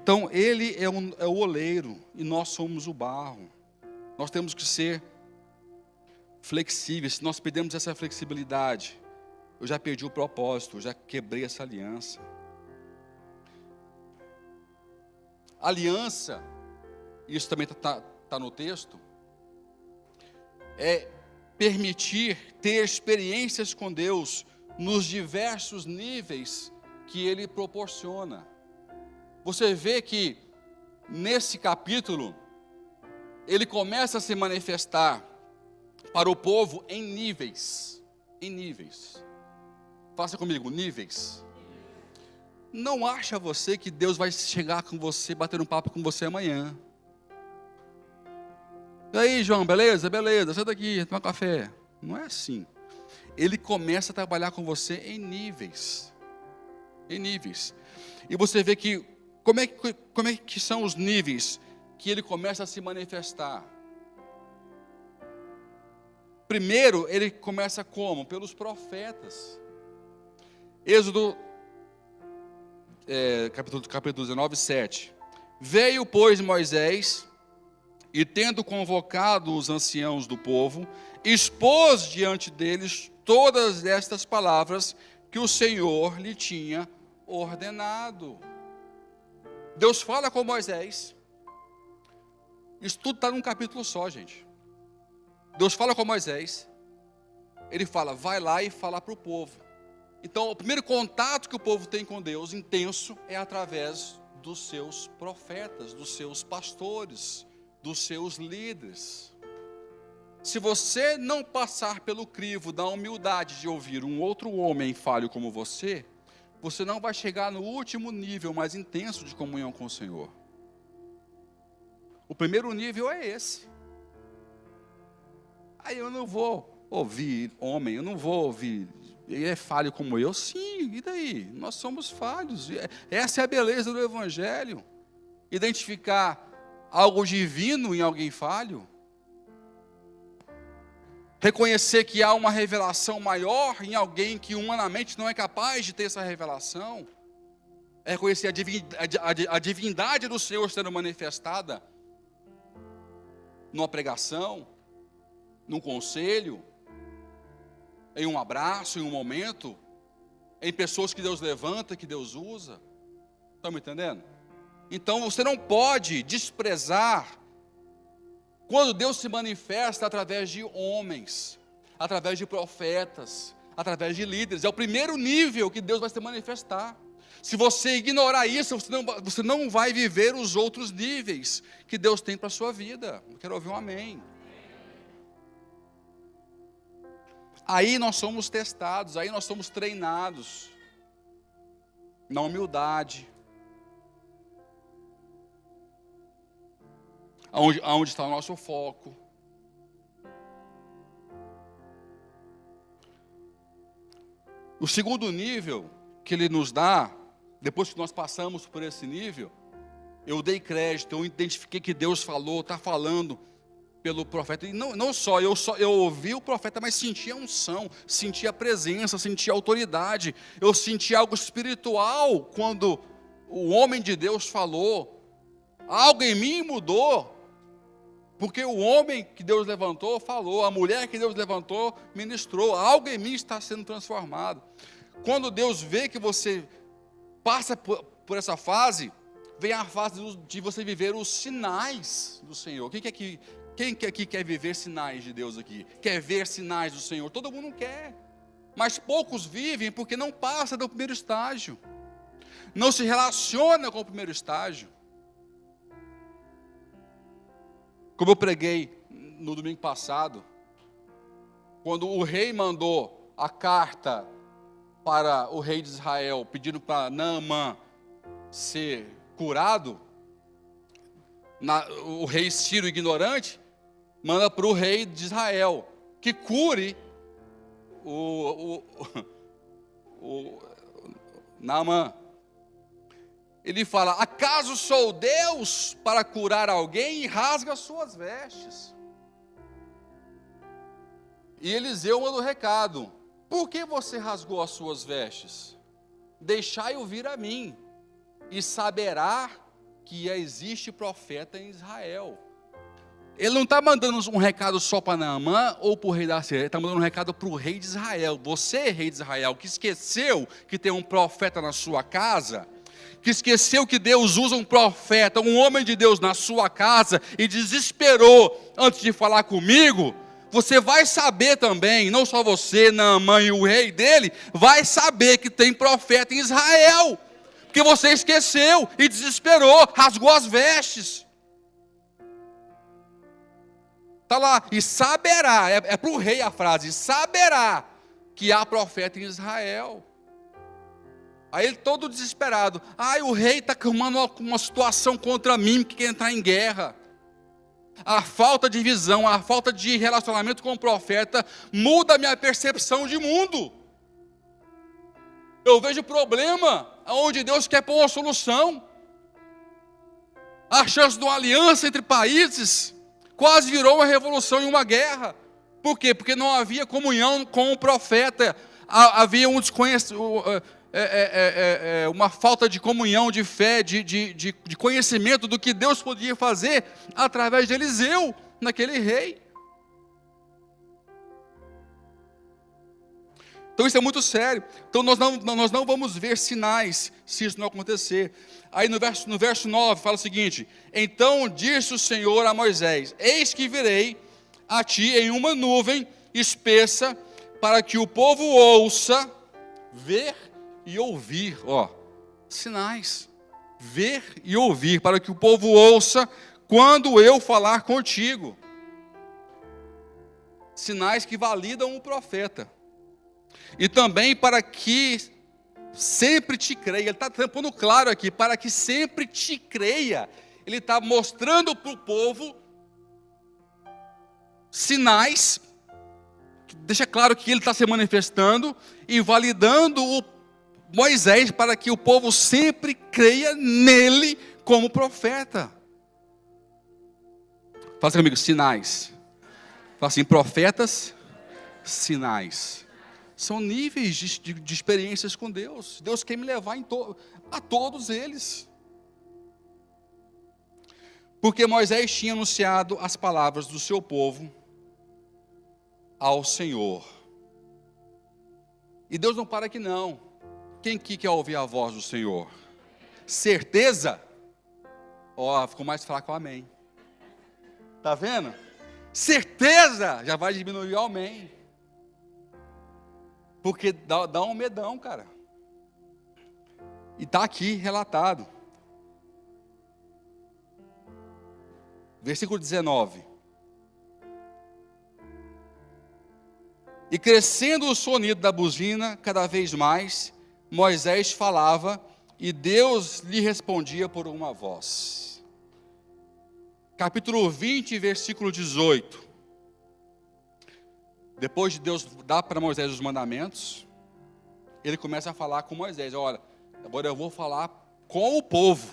Então, ele é o oleiro e nós somos o barro. Nós temos que ser flexíveis. Se nós perdemos essa flexibilidade, eu já perdi o propósito, eu já quebrei essa aliança. Aliança, isso também está no texto, é permitir ter experiências com Deus nos diversos níveis que Ele proporciona. Você vê que nesse capítulo, Ele começa a se manifestar para o povo em níveis. Em níveis. Faça comigo, níveis. Não acha você que Deus vai chegar com você, bater um papo com você amanhã. E aí, João, beleza? Beleza, senta aqui, toma café. Não é assim. Ele começa a trabalhar com você em níveis. Em níveis. E você vê que, como é que são os níveis que ele começa a se manifestar? Primeiro, ele começa como? Pelos profetas. Êxodo, capítulo 19, 7. Veio, pois, Moisés, e tendo convocado os anciãos do povo, expôs diante deles todas estas palavras que o Senhor lhe tinha ordenado. Deus fala com Moisés. Isso tudo está num capítulo só, gente. Deus fala com Moisés. Ele fala, vai lá e fala para o povo. Então, o primeiro contato que o povo tem com Deus, intenso, é através dos seus profetas, dos seus pastores, dos seus líderes. Se você não passar pelo crivo da humildade de ouvir um outro homem falho como você não vai chegar no último nível mais intenso de comunhão com o Senhor. O primeiro nível é esse. Aí eu não vou ouvir homem, eu não vou ouvir, ele é falho como eu. Sim, e daí? Nós somos falhos. Essa é a beleza do Evangelho. Identificar algo divino em alguém falho. Reconhecer que há uma revelação maior em alguém que humanamente não é capaz de ter essa revelação. É reconhecer a divindade do Senhor sendo manifestada numa pregação, num conselho, em um abraço, em um momento, em pessoas que Deus levanta, que Deus usa. Estão me entendendo? Então você não pode desprezar quando Deus se manifesta através de homens, através de profetas, através de líderes. É o primeiro nível que Deus vai se manifestar. Se você ignorar isso, você não vai viver os outros níveis que Deus tem para a sua vida. Eu quero ouvir um amém. Aí nós somos testados, aí nós somos treinados na humildade. Aonde está o nosso foco. O segundo nível que ele nos dá, depois que nós passamos por esse nível, eu dei crédito, eu identifiquei que Deus falou, está falando pelo profeta. E não só, eu ouvi o profeta, mas senti a unção, senti a presença, senti a autoridade. Eu senti algo espiritual quando o homem de Deus falou. Algo em mim mudou. Porque o homem que Deus levantou falou, a mulher que Deus levantou ministrou, algo em mim está sendo transformado. Quando Deus vê que você passa por essa fase, vem a fase de você viver os sinais do Senhor. Quem aqui quer viver sinais de Deus aqui? Quer ver sinais do Senhor? Todo mundo quer, mas poucos vivem porque não passa do primeiro estágio. não se relaciona com o primeiro estágio. Como eu preguei no domingo passado, quando o rei mandou a carta para o rei de Israel, pedindo para Naamã ser curado, o rei Ciro ignorante, manda para o rei de Israel, que cure o Naamã. Ele fala: acaso sou Deus para curar alguém? E rasga suas vestes. E Eliseu manda o recado: por que você rasgou as suas vestes? Deixai-o vir a mim, e saberá que existe profeta em Israel. Ele não está mandando um recado só para Naamã ou para o rei da Síria, ele está mandando um recado para o rei de Israel. Você, rei de Israel, que esqueceu que tem um profeta na sua casa, que esqueceu que Deus usa um profeta, um homem de Deus na sua casa, e desesperou antes de falar comigo, você vai saber também, não só você, Naamã e o rei dele, vai saber que tem profeta em Israel, porque você esqueceu e desesperou, rasgou as vestes. Está lá, e saberá, é para o rei a frase, saberá que há profeta em Israel. Aí ele todo desesperado, o rei está arrumando uma situação contra mim, que quer entrar em guerra. A falta de visão, a falta de relacionamento com o profeta, muda a minha percepção de mundo. Eu vejo problema, onde Deus quer pôr uma solução. A chance de uma aliança entre países, quase virou uma revolução e uma guerra. Por quê? Porque não havia comunhão com o profeta, havia um desconhecimento, uma falta de comunhão, de fé, de conhecimento do que Deus podia fazer através de Eliseu, naquele rei. Então isso é muito sério. Então nós não vamos ver sinais se isso não acontecer. Aí no verso 9 fala o seguinte: então disse o Senhor a Moisés: eis que virei a ti em uma nuvem espessa, para que o povo ouça, ver e ouvir. Sinais, ver e ouvir, para que o povo ouça quando eu falar contigo. Sinais que validam o profeta. E também para que sempre te creia. Ele está pondo claro aqui, para que sempre te creia. Ele está mostrando para o povo sinais, deixa claro que ele está se manifestando e validando o Moisés para que o povo sempre creia nele como profeta. Fala assim comigo: sinais. Fala assim: profetas, sinais. São níveis de experiências com Deus. Deus quer me levar a todos eles. Porque Moisés tinha anunciado as palavras do seu povo ao Senhor. E Deus não para aqui não. Quem que quer ouvir a voz do Senhor? Certeza? Ficou mais fraco o amém. Está vendo? Certeza já vai diminuir o amém. Porque dá um medão, cara. E está aqui relatado. Versículo 19. E crescendo o sonido da buzina cada vez mais, Moisés falava e Deus lhe respondia por uma voz. Capítulo 20, versículo 18. Depois de Deus dar para Moisés os mandamentos, ele começa a falar com Moisés: olha, agora eu vou falar com o povo,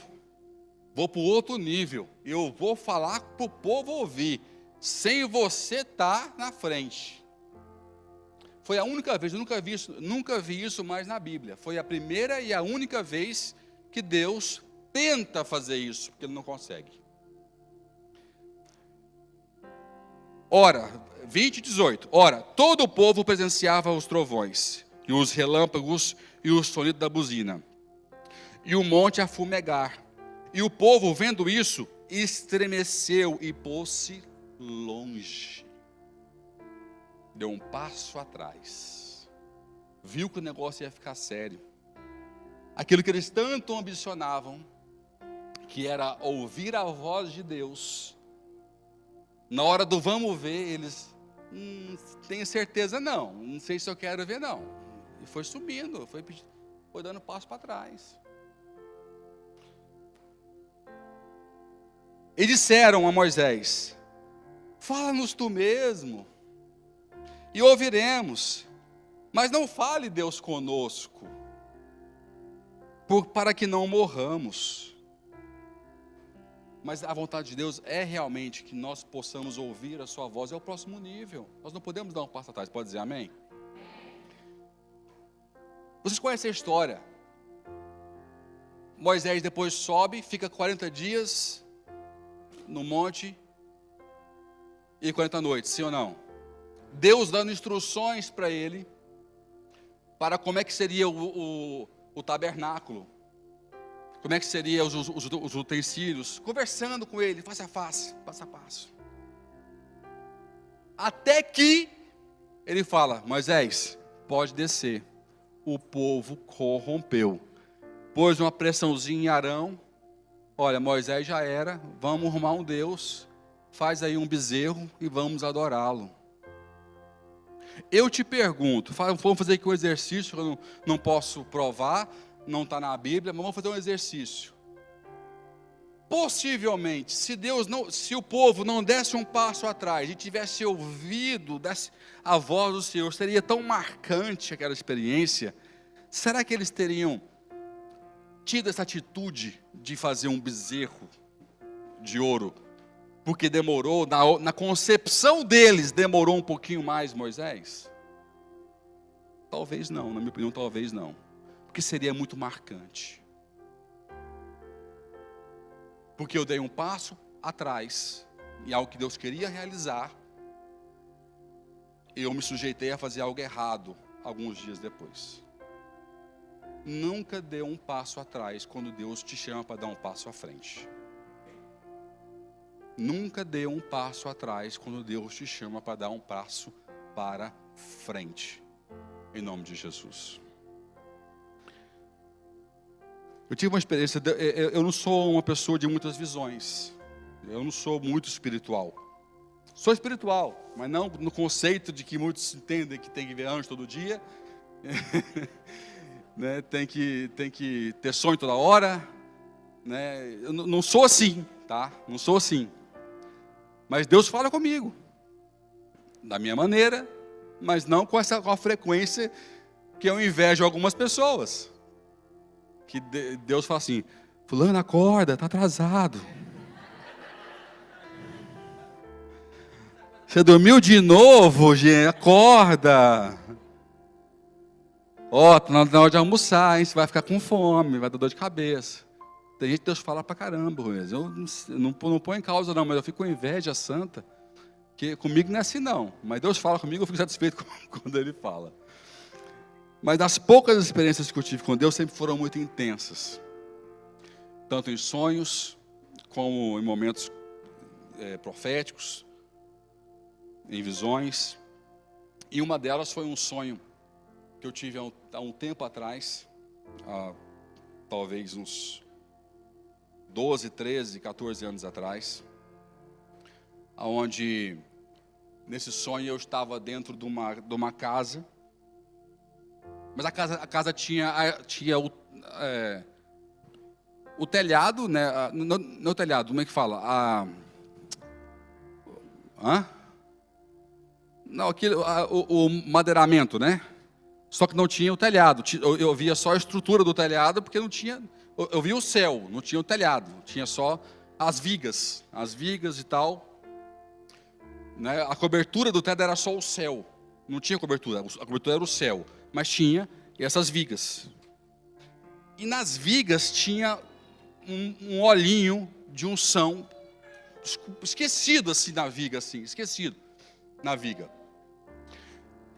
vou para o outro nível, eu vou falar para o povo ouvir, sem você estar na frente. Foi a única vez, eu nunca vi isso mais na Bíblia. Foi a primeira e a única vez que Deus tenta fazer isso, porque ele não consegue. Ora, 20 e 18. Ora, todo o povo presenciava os trovões, e os relâmpagos, e o sonido da buzina, e o monte a fumegar. E o povo, vendo isso, estremeceu e pôs-se longe. Deu um passo atrás. Viu que o negócio ia ficar sério. aquilo que eles tanto ambicionavam, que era ouvir a voz de Deus, na hora do vamos ver, eles, tenho certeza não sei se eu quero ver não. E foi subindo, foi dando passo para trás. E disseram a Moisés: fala-nos tu mesmo, e ouviremos, mas não fale Deus conosco, para que não morramos. Mas a vontade de Deus é realmente que nós possamos ouvir a sua voz, é o próximo nível. Nós não podemos dar um passo atrás, pode dizer amém? Vocês conhecem a história. Moisés depois sobe, fica 40 dias no monte e 40 noites, sim ou não? Deus dando instruções para ele, para como é que seria o tabernáculo, como é que seria os utensílios, conversando com ele, face a face, passo a passo. Até que ele fala: Moisés, pode descer, o povo corrompeu. Pôs uma pressãozinha em Arão, olha, Moisés já era, vamos arrumar um Deus, faz aí um bezerro e vamos adorá-lo. Eu te pergunto, vamos fazer aqui um exercício, que eu não posso provar, não está na Bíblia, mas vamos fazer um exercício. Possivelmente, se o povo não desse um passo atrás e tivesse ouvido a voz do Senhor, seria tão marcante aquela experiência. Será que eles teriam tido essa atitude de fazer um bezerro de ouro? Porque demorou, na concepção deles, demorou um pouquinho mais, Moisés? Talvez não, na minha opinião, talvez não. Porque seria muito marcante. Porque eu dei um passo atrás, e algo que Deus queria realizar, eu me sujeitei a fazer algo errado, alguns dias depois. Nunca dê um passo atrás, quando Deus te chama para dar um passo à frente. Nunca dê um passo atrás, quando Deus te chama para dar um passo para frente. Em nome de Jesus. Eu tive uma experiência, eu não sou uma pessoa de muitas visões, eu não sou muito espiritual. Sou espiritual, mas não no conceito de que muitos entendem que tem que ver anjo todo dia, né? Tem que ter sonho toda hora, né? Eu não sou assim, tá? Não sou assim. Mas Deus fala comigo, da minha maneira, mas não com a frequência que eu invejo algumas pessoas. Que Deus fala assim: fulano, acorda, está atrasado. Você dormiu de novo, gente? Acorda. Ó, tá na hora de almoçar, hein? Você vai ficar com fome, vai dar dor de cabeça. Tem gente que Deus fala pra caramba, eu não ponho em causa não, mas eu fico com inveja santa, que comigo não é assim não. Mas Deus fala comigo, eu fico satisfeito quando Ele fala. Mas as poucas experiências que eu tive com Deus sempre foram muito intensas. Tanto em sonhos, como em momentos proféticos, em visões. E uma delas foi um sonho que eu tive há um tempo atrás, talvez uns 12, 13, 14 anos atrás, onde nesse sonho eu estava dentro de uma casa. Mas a casa tinha o telhado, né? Não o telhado, como é que fala? Não, o madeiramento, né? Só que não tinha o telhado. Eu via só a estrutura do telhado, porque não tinha. Eu via o céu, não tinha o telhado. Tinha só as vigas e tal. Né? A cobertura do telhado era só o céu. Não tinha cobertura, a cobertura era o céu. Mas tinha essas vigas. E nas vigas tinha um olhinho de unção, esquecido assim na viga, assim, esquecido na viga.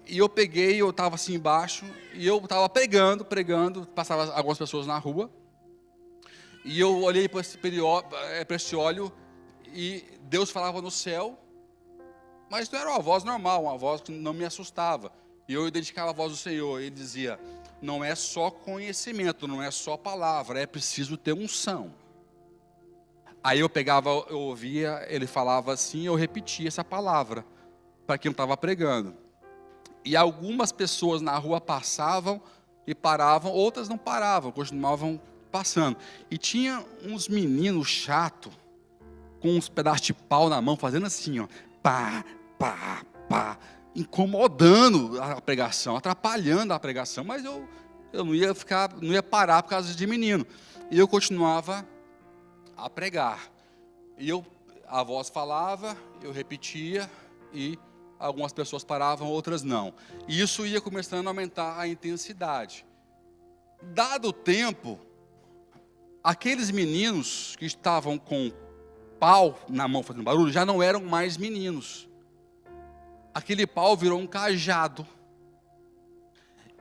E eu peguei, eu estava assim embaixo, e eu estava pregando, passava algumas pessoas na rua, e eu olhei para esse óleo, e Deus falava no céu, mas não era uma voz normal, uma voz que não me assustava. E eu identificava a voz do Senhor. Ele dizia, não é só conhecimento, não é só palavra, é preciso ter unção. Aí eu pegava, eu ouvia, ele falava assim, eu repetia essa palavra para quem eu estava pregando. E algumas pessoas na rua passavam e paravam, outras não paravam, continuavam passando. E tinha uns meninos chatos, com uns pedaços de pau na mão, fazendo assim, ó, pá, pá, pá, incomodando a pregação, atrapalhando a pregação, mas eu não ia parar por causa de menino. E eu continuava a pregar. E a voz falava, eu repetia, e algumas pessoas paravam, outras não. E isso ia começando a aumentar a intensidade. Dado o tempo, aqueles meninos que estavam com pau na mão fazendo barulho, já não eram mais meninos. Aquele pau virou um cajado.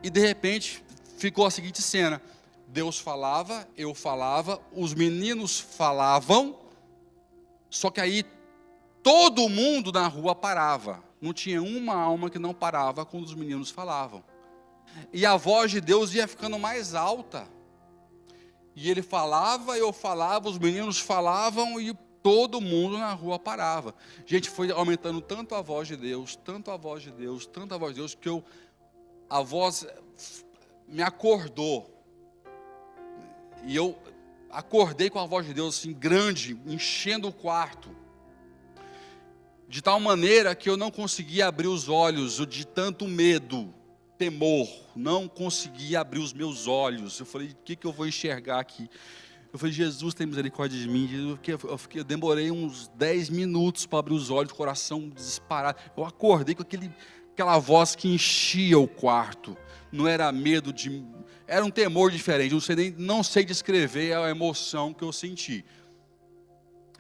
E de repente, ficou a seguinte cena. Deus falava, eu falava, os meninos falavam, só que aí todo mundo na rua parava. Não tinha uma alma que não parava quando os meninos falavam. E a voz de Deus ia ficando mais alta. E ele falava, eu falava, os meninos falavam e todo mundo na rua parava. Gente, foi aumentando tanto a voz de Deus, tanto a voz de Deus, tanto a voz de Deus, que a voz me acordou. E eu acordei com a voz de Deus assim, grande, enchendo o quarto. De tal maneira que eu não conseguia abrir os olhos, de tanto medo, temor, não conseguia abrir os meus olhos. Eu falei, o que eu vou enxergar aqui? Eu falei, Jesus tem misericórdia de mim. Eu demorei uns 10 minutos para abrir os olhos, o coração disparado. Eu acordei com aquela voz que enchia o quarto. Não era medo era um temor diferente. Não sei descrever a emoção que eu senti.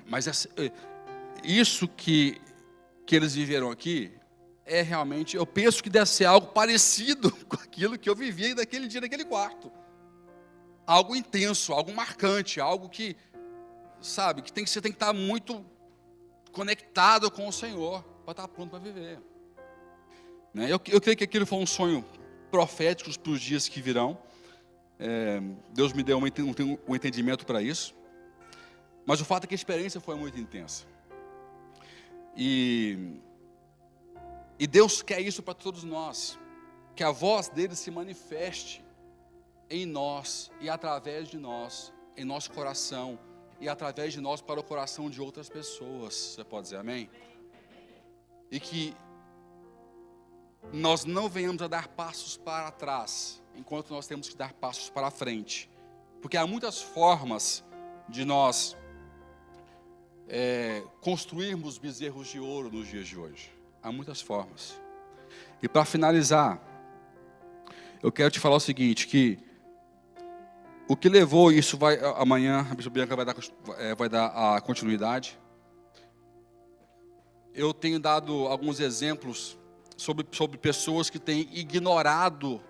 Mas isso que eles viveram aqui, é realmente, eu penso que deve ser algo parecido com aquilo que eu vivia naquele dia, naquele quarto. Algo intenso, algo marcante, algo que, sabe, que você tem que estar muito conectado com o Senhor, para estar pronto para viver. Né? Eu creio que aquilo foi um sonho profético para os dias que virão. Deus me deu um entendimento para isso. Mas o fato é que a experiência foi muito intensa. E Deus quer isso para todos nós, que a voz dele se manifeste em nós e através de nós, em nosso coração e através de nós para o coração de outras pessoas. Você pode dizer amém? E que nós não venhamos a dar passos para trás, enquanto nós temos que dar passos para frente, porque há muitas formas de nós construirmos bezerros de ouro nos dias de hoje. Há muitas formas. E para finalizar, eu quero te falar o seguinte, que o que levou isso amanhã, a Bispa Bianca vai dar a continuidade. Eu tenho dado alguns exemplos sobre pessoas que têm ignorado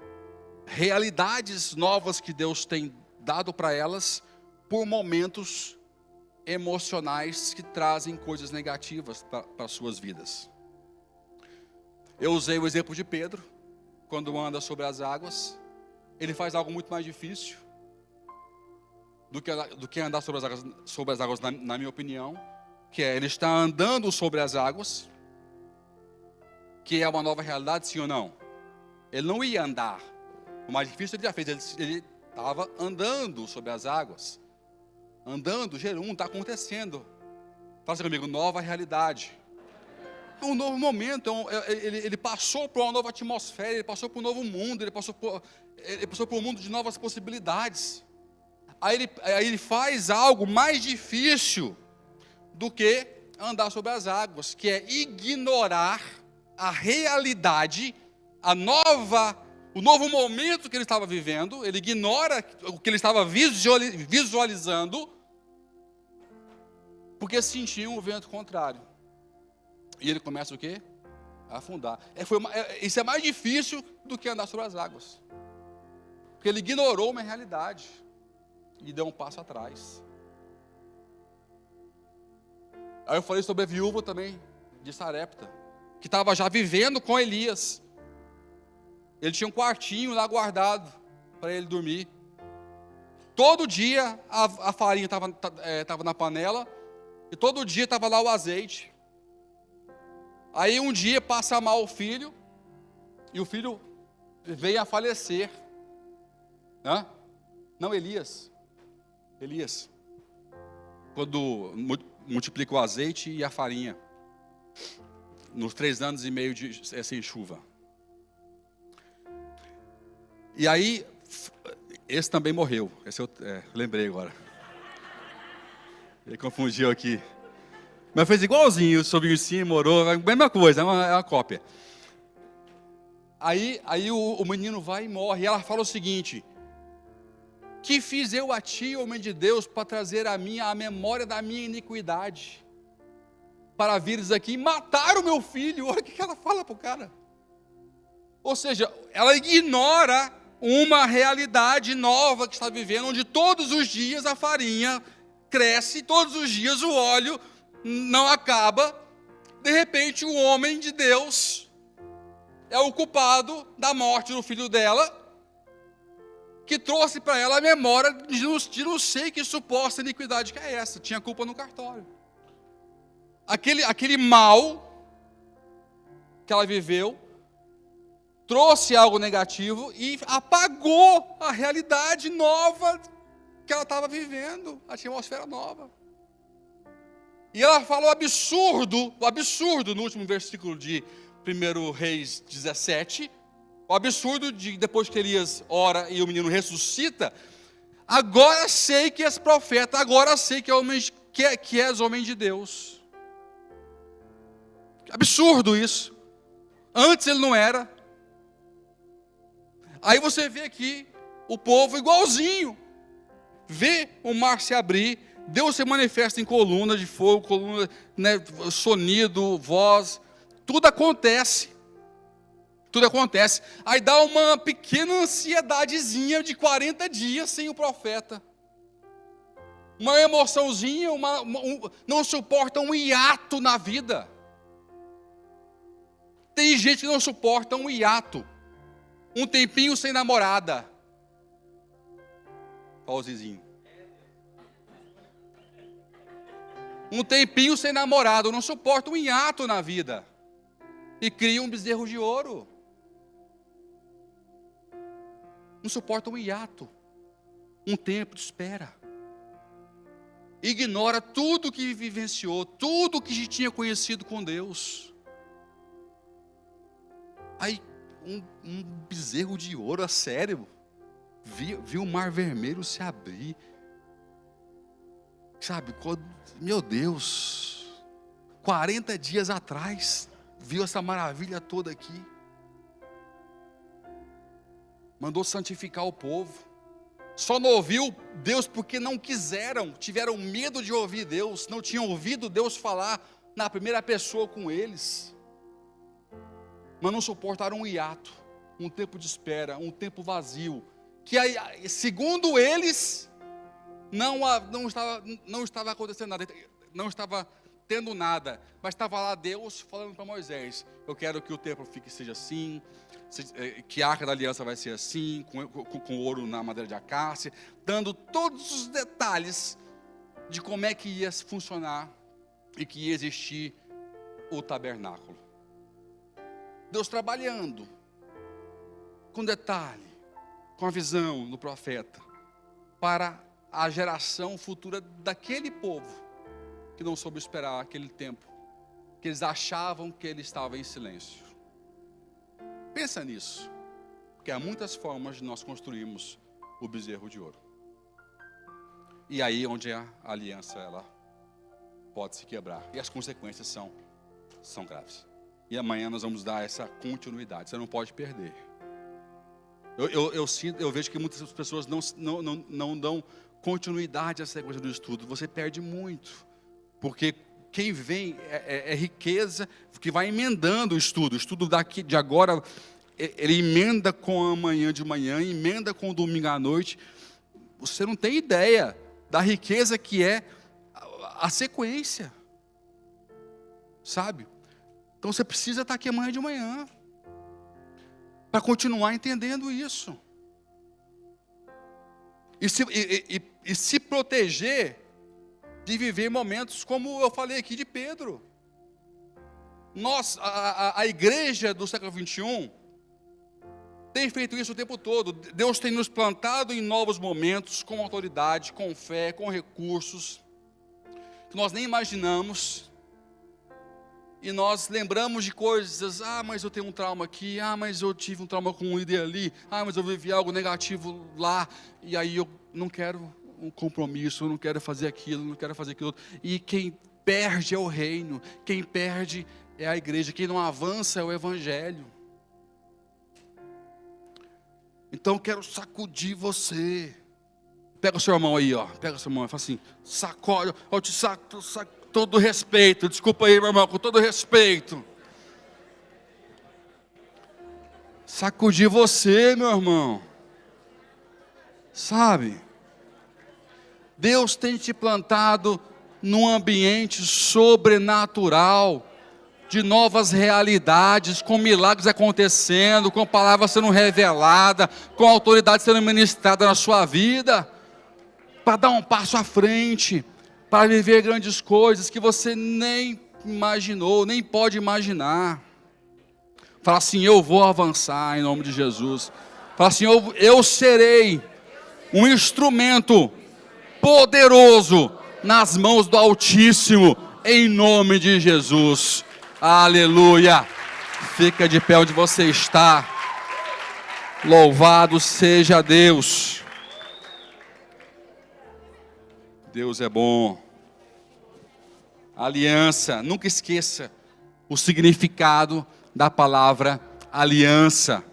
realidades novas que Deus tem dado para elas por momentos emocionais que trazem coisas negativas para as suas vidas. Eu usei o exemplo de Pedro, quando anda sobre as águas. Ele faz algo muito mais difícil do que andar sobre as águas na minha opinião, que ele está andando sobre as águas, que é uma nova realidade, sim ou não? Ele não ia andar. O mais difícil ele já fez, ele estava andando sobre as águas. Andando, Jerum, está acontecendo. Faça comigo, nova realidade. É um novo momento, ele passou por uma nova atmosfera, ele passou por um novo mundo, ele passou por um mundo de novas possibilidades. Aí ele faz algo mais difícil do que andar sobre as águas, que é ignorar a realidade, o novo momento que ele estava vivendo. Ele ignora o que ele estava visualizando, porque sentia um vento contrário. E ele começa o quê? A afundar. Isso é mais difícil do que andar sobre as águas. Porque ele ignorou uma realidade e deu um passo atrás. Aí eu falei sobre a viúva também, de Sarepta, que estava já vivendo com Elias. Ele tinha um quartinho lá guardado para ele dormir. Todo dia a farinha estava na panela e todo dia estava lá o azeite. Aí um dia passa mal o filho e o filho veio a falecer. Não, Elias. Quando multiplica o azeite e a farinha. Nos 3 anos e meio sem chuva. E aí, esse também morreu. Esse eu lembrei agora. Ele confundiu aqui. Mas fez igualzinho, o sobrinho sim, morou, a mesma coisa, é uma cópia. Aí o menino vai e morre. E ela fala o seguinte: que fiz eu a ti, homem de Deus, para trazer a memória da minha iniquidade, para vires aqui e matar o meu filho? Olha o que ela fala para o cara. Ou seja, ela ignora uma realidade nova que está vivendo, onde todos os dias a farinha cresce, todos os dias o óleo não acaba. De repente o homem de Deus é o culpado da morte do filho dela, que trouxe para ela a memória de não sei que suposta iniquidade que é essa. Tinha culpa no cartório. Aquele mal que ela viveu trouxe algo negativo e apagou a realidade nova que ela estava vivendo, a atmosfera nova. E ela fala o absurdo no último versículo de 1 Reis 17, o absurdo de depois que Elias ora e o menino ressuscita: agora sei que és profeta, agora sei que és homem de Deus. Absurdo isso. Antes ele não era. Aí você vê aqui o povo igualzinho. Vê o mar se abrir, Deus se manifesta em coluna de fogo, coluna, sonido, voz, tudo acontece. Aí dá uma pequena ansiedadezinha de 40 dias sem o profeta. Uma emoçãozinha, não suporta um hiato na vida. Tem gente que não suporta um hiato. Um tempinho sem namorada. Olha o Zizinho. Um tempinho sem namorado, não suporta um hiato na vida. E cria um bezerro de ouro. Não suporta um hiato. Um tempo de espera. Ignora tudo que vivenciou, tudo que tinha conhecido com Deus. Aí, um bezerro de ouro, a sério, viu o mar vermelho se abrir, sabe, meu Deus, 40 dias atrás, viu essa maravilha toda aqui, mandou santificar o povo, só não ouviu Deus porque não quiseram, tiveram medo de ouvir Deus, não tinham ouvido Deus falar na primeira pessoa com eles, mas não suportaram um hiato, um tempo de espera, um tempo vazio, que segundo eles, não estava acontecendo nada, não estava tendo nada, mas estava lá Deus falando para Moisés: eu quero que o templo seja assim, que a arca da aliança vai ser assim, com ouro na madeira de acácia, dando todos os detalhes de como é que ia funcionar e que ia existir o tabernáculo. Deus trabalhando com detalhe, com a visão do profeta, para a geração futura daquele povo que não soube esperar aquele tempo, que eles achavam que ele estava em silêncio. Pensa nisso, porque há muitas formas de nós construirmos o bezerro de ouro. E aí onde a aliança ela pode se quebrar, e as consequências são graves. E amanhã nós vamos dar essa continuidade, você não pode perder. Eu vejo que muitas pessoas não dão continuidade a essa sequência do estudo. Você perde muito, porque quem vem é riqueza, que vai emendando o estudo. O estudo daqui de agora, ele emenda com amanhã de manhã, emenda com o domingo à noite. Você não tem ideia da riqueza que é a sequência, sabe? Então você precisa estar aqui amanhã de manhã. para continuar entendendo isso. E se proteger de viver momentos como eu falei aqui de Pedro. A igreja do século 21 tem feito isso o tempo todo. Deus tem nos plantado em novos momentos, com autoridade, com fé, com recursos, que nós nem imaginamos. E nós lembramos de coisas, mas eu tenho um trauma aqui, mas eu tive um trauma com um líder ali, mas eu vivi algo negativo lá, e aí eu não quero um compromisso, eu não quero fazer aquilo, não quero fazer aquilo. E quem perde é o reino, quem perde é a igreja, quem não avança é o evangelho. Então eu quero sacudir você. Pega o seu irmão aí, pega o seu irmão e fala assim, sacode, eu te saco, todo respeito, desculpa aí, meu irmão, com todo respeito. Sacudir você, meu irmão. Sabe? Deus tem te plantado num ambiente sobrenatural, de novas realidades, com milagres acontecendo, com palavras sendo revelada, com autoridade sendo ministrada na sua vida, para dar um passo à frente, para viver grandes coisas que você nem imaginou, nem pode imaginar. Fala assim, eu vou avançar em nome de Jesus. Fala assim, eu serei um instrumento poderoso nas mãos do Altíssimo, em nome de Jesus. Aleluia. Fica de pé onde você está. Louvado seja Deus. Deus é bom. Aliança, nunca esqueça o significado da palavra aliança.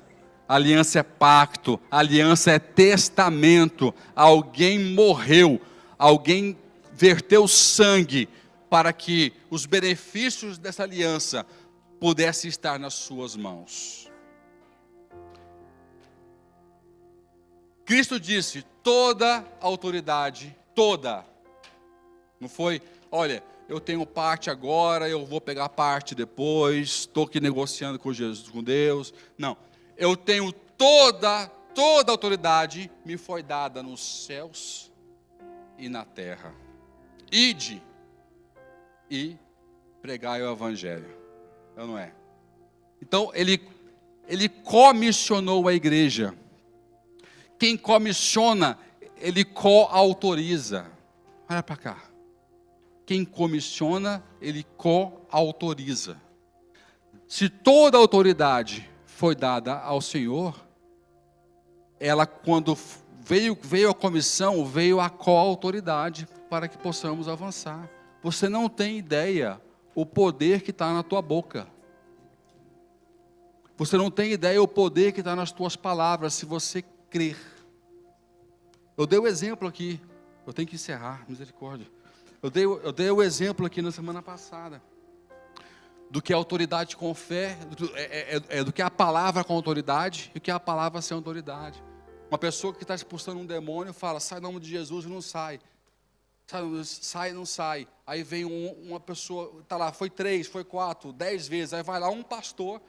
Aliança é pacto, aliança é testamento. Alguém morreu, alguém verteu sangue para que os benefícios dessa aliança pudessem estar nas suas mãos. Cristo disse, toda autoridade, toda. Não foi, olha, eu tenho parte agora, eu vou pegar parte depois, estou aqui negociando com Jesus, com Deus. Não, eu tenho toda autoridade, me foi dada nos céus e na terra. Ide e pregai o evangelho. Não é? Então, ele comissionou a igreja. Quem comissiona, ele coautoriza. Olha para cá. Quem comissiona, ele coautoriza. Se toda a autoridade foi dada ao Senhor, ela, quando veio a comissão, veio a coautoridade para que possamos avançar. Você não tem ideia o poder que está na tua boca. Você não tem ideia o poder que está nas tuas palavras, se você crer. Eu dei o exemplo aqui, eu tenho que encerrar, misericórdia. Eu dei o exemplo aqui na semana passada, do que a autoridade com fé, do que a palavra com autoridade, e o que a palavra sem autoridade. Uma pessoa que está expulsando um demônio, fala, sai em nome de Jesus, e não sai. Sai, não sai. Aí vem uma pessoa, está lá, foi 3, foi 4, 10 vezes, aí vai lá um pastor,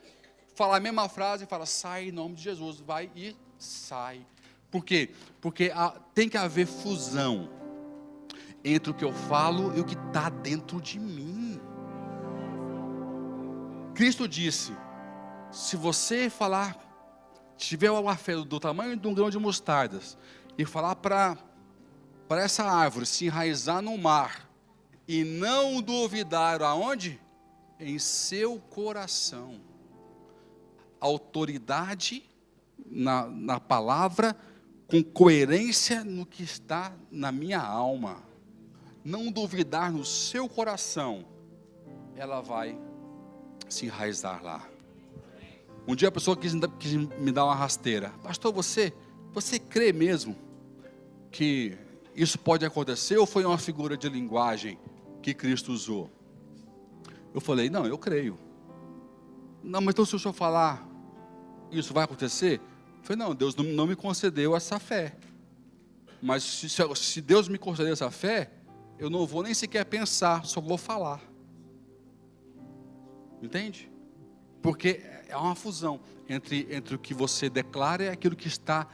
fala a mesma frase e fala, sai em nome de Jesus, vai e sai. Por quê? Porque tem que haver fusão entre o que eu falo e o que está dentro de mim. Cristo disse, se você falar, tiver uma fé do tamanho de um grão de mostardas, e falar para essa árvore se enraizar no mar, e não duvidar aonde? Em seu coração. Autoridade na palavra, com coerência no que está na minha alma. Não duvidar no seu coração, ela vai se enraizar lá. Um dia a pessoa quis me dar uma rasteira. Pastor, você crê mesmo que isso pode acontecer, ou foi uma figura de linguagem que Cristo usou? Eu falei, não, eu creio. Não, mas então se o senhor falar, isso vai acontecer? Eu falei, não, Deus não me concedeu essa fé. Mas se Deus me conceder essa fé, eu não vou nem sequer pensar, só vou falar. Entende? Porque é uma fusão entre o que você declara e aquilo que está,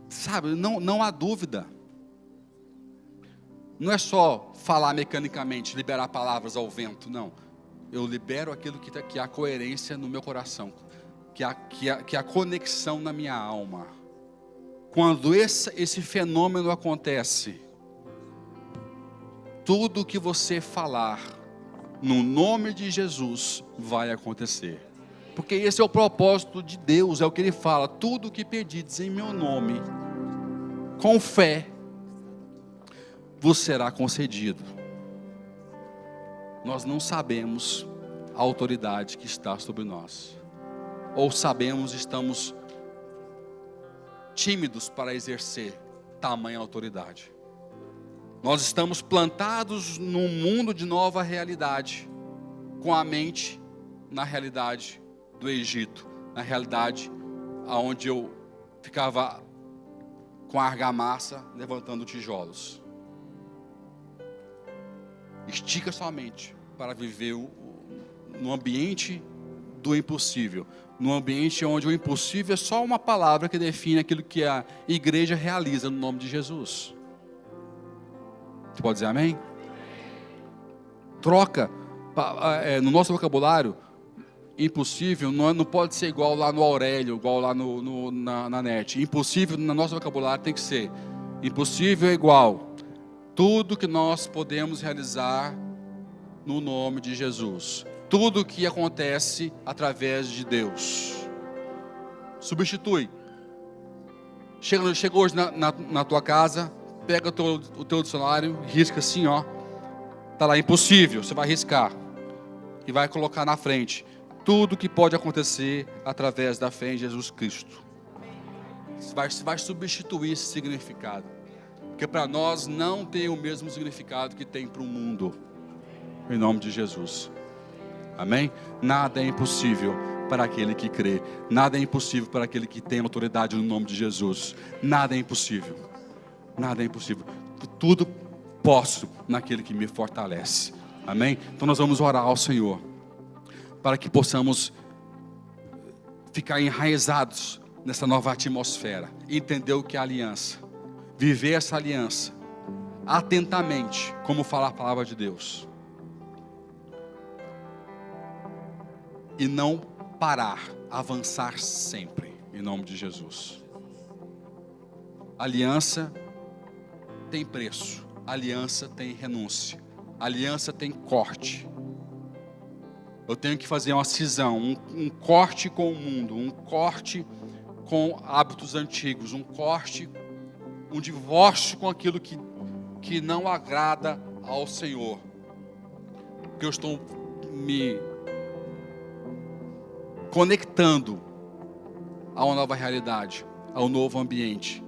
sabe, não há dúvida. Não é só falar mecanicamente, liberar palavras ao vento, não. Eu libero aquilo que há coerência no meu coração, que há conexão na minha alma. Quando esse fenômeno acontece, tudo que você falar, no nome de Jesus, vai acontecer. Porque esse é o propósito de Deus, é o que Ele fala. Tudo o que pedides em meu nome, com fé, vos será concedido. Nós não sabemos a autoridade que está sobre nós. Ou sabemos, estamos tímidos para exercer tamanha autoridade. Nós estamos plantados num mundo de nova realidade, com a mente na realidade do Egito, na realidade aonde eu ficava com a argamassa levantando tijolos. Estica sua mente para viver no ambiente do impossível, num ambiente onde o impossível é só uma palavra que define aquilo que a igreja realiza no nome de Jesus. Você pode dizer amém? Troca, no nosso vocabulário, impossível não pode ser igual lá no Aurélio, igual lá na net. Impossível no nosso vocabulário tem que ser: impossível é igual tudo que nós podemos realizar no nome de Jesus. Tudo que acontece através de Deus. Substitui. Chega hoje na tua casa, pega o teu dicionário, risca assim, ó. Está lá, impossível, você vai riscar. E vai colocar na frente. Tudo que pode acontecer através da fé em Jesus Cristo. Você vai substituir esse significado. Porque para nós não tem o mesmo significado que tem para o mundo. Em nome de Jesus. Amém? Nada é impossível para aquele que crê. Nada é impossível para aquele que tem autoridade no nome de Jesus. Nada é impossível. Nada é impossível. Tudo posso naquele que me fortalece. Amém? Então nós vamos orar ao Senhor, para que possamos ficar enraizados nessa nova atmosfera. Entender o que é aliança. Viver essa aliança atentamente, como fala a palavra de Deus. E não parar, avançar sempre, em nome de Jesus. Aliança tem preço, aliança tem renúncia, aliança tem corte. Eu tenho que fazer uma cisão, um corte com o mundo, um corte com hábitos antigos, um corte, um divórcio com aquilo que não agrada ao Senhor. Porque eu estou me conectando a uma nova realidade, ao novo ambiente,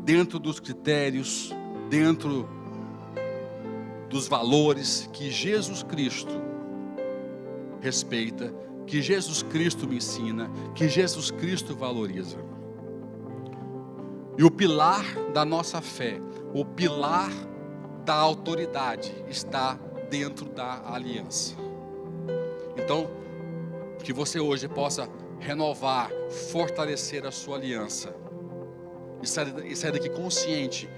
dentro dos critérios, dentro dos valores que Jesus Cristo respeita, que Jesus Cristo me ensina, que Jesus Cristo valoriza. E o pilar da nossa fé, o pilar da autoridade está dentro da aliança. Então, que você hoje possa renovar, fortalecer a sua aliança. E sair daqui consciente,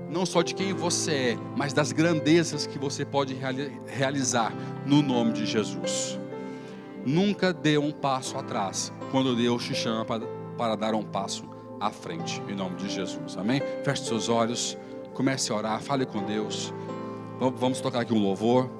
não só de quem você é, mas das grandezas que você pode realizar no nome de Jesus. Nunca dê um passo atrás, quando Deus te chama para dar um passo à frente, em nome de Jesus. Amém? Feche seus olhos, comece a orar, fale com Deus. Vamos tocar aqui um louvor.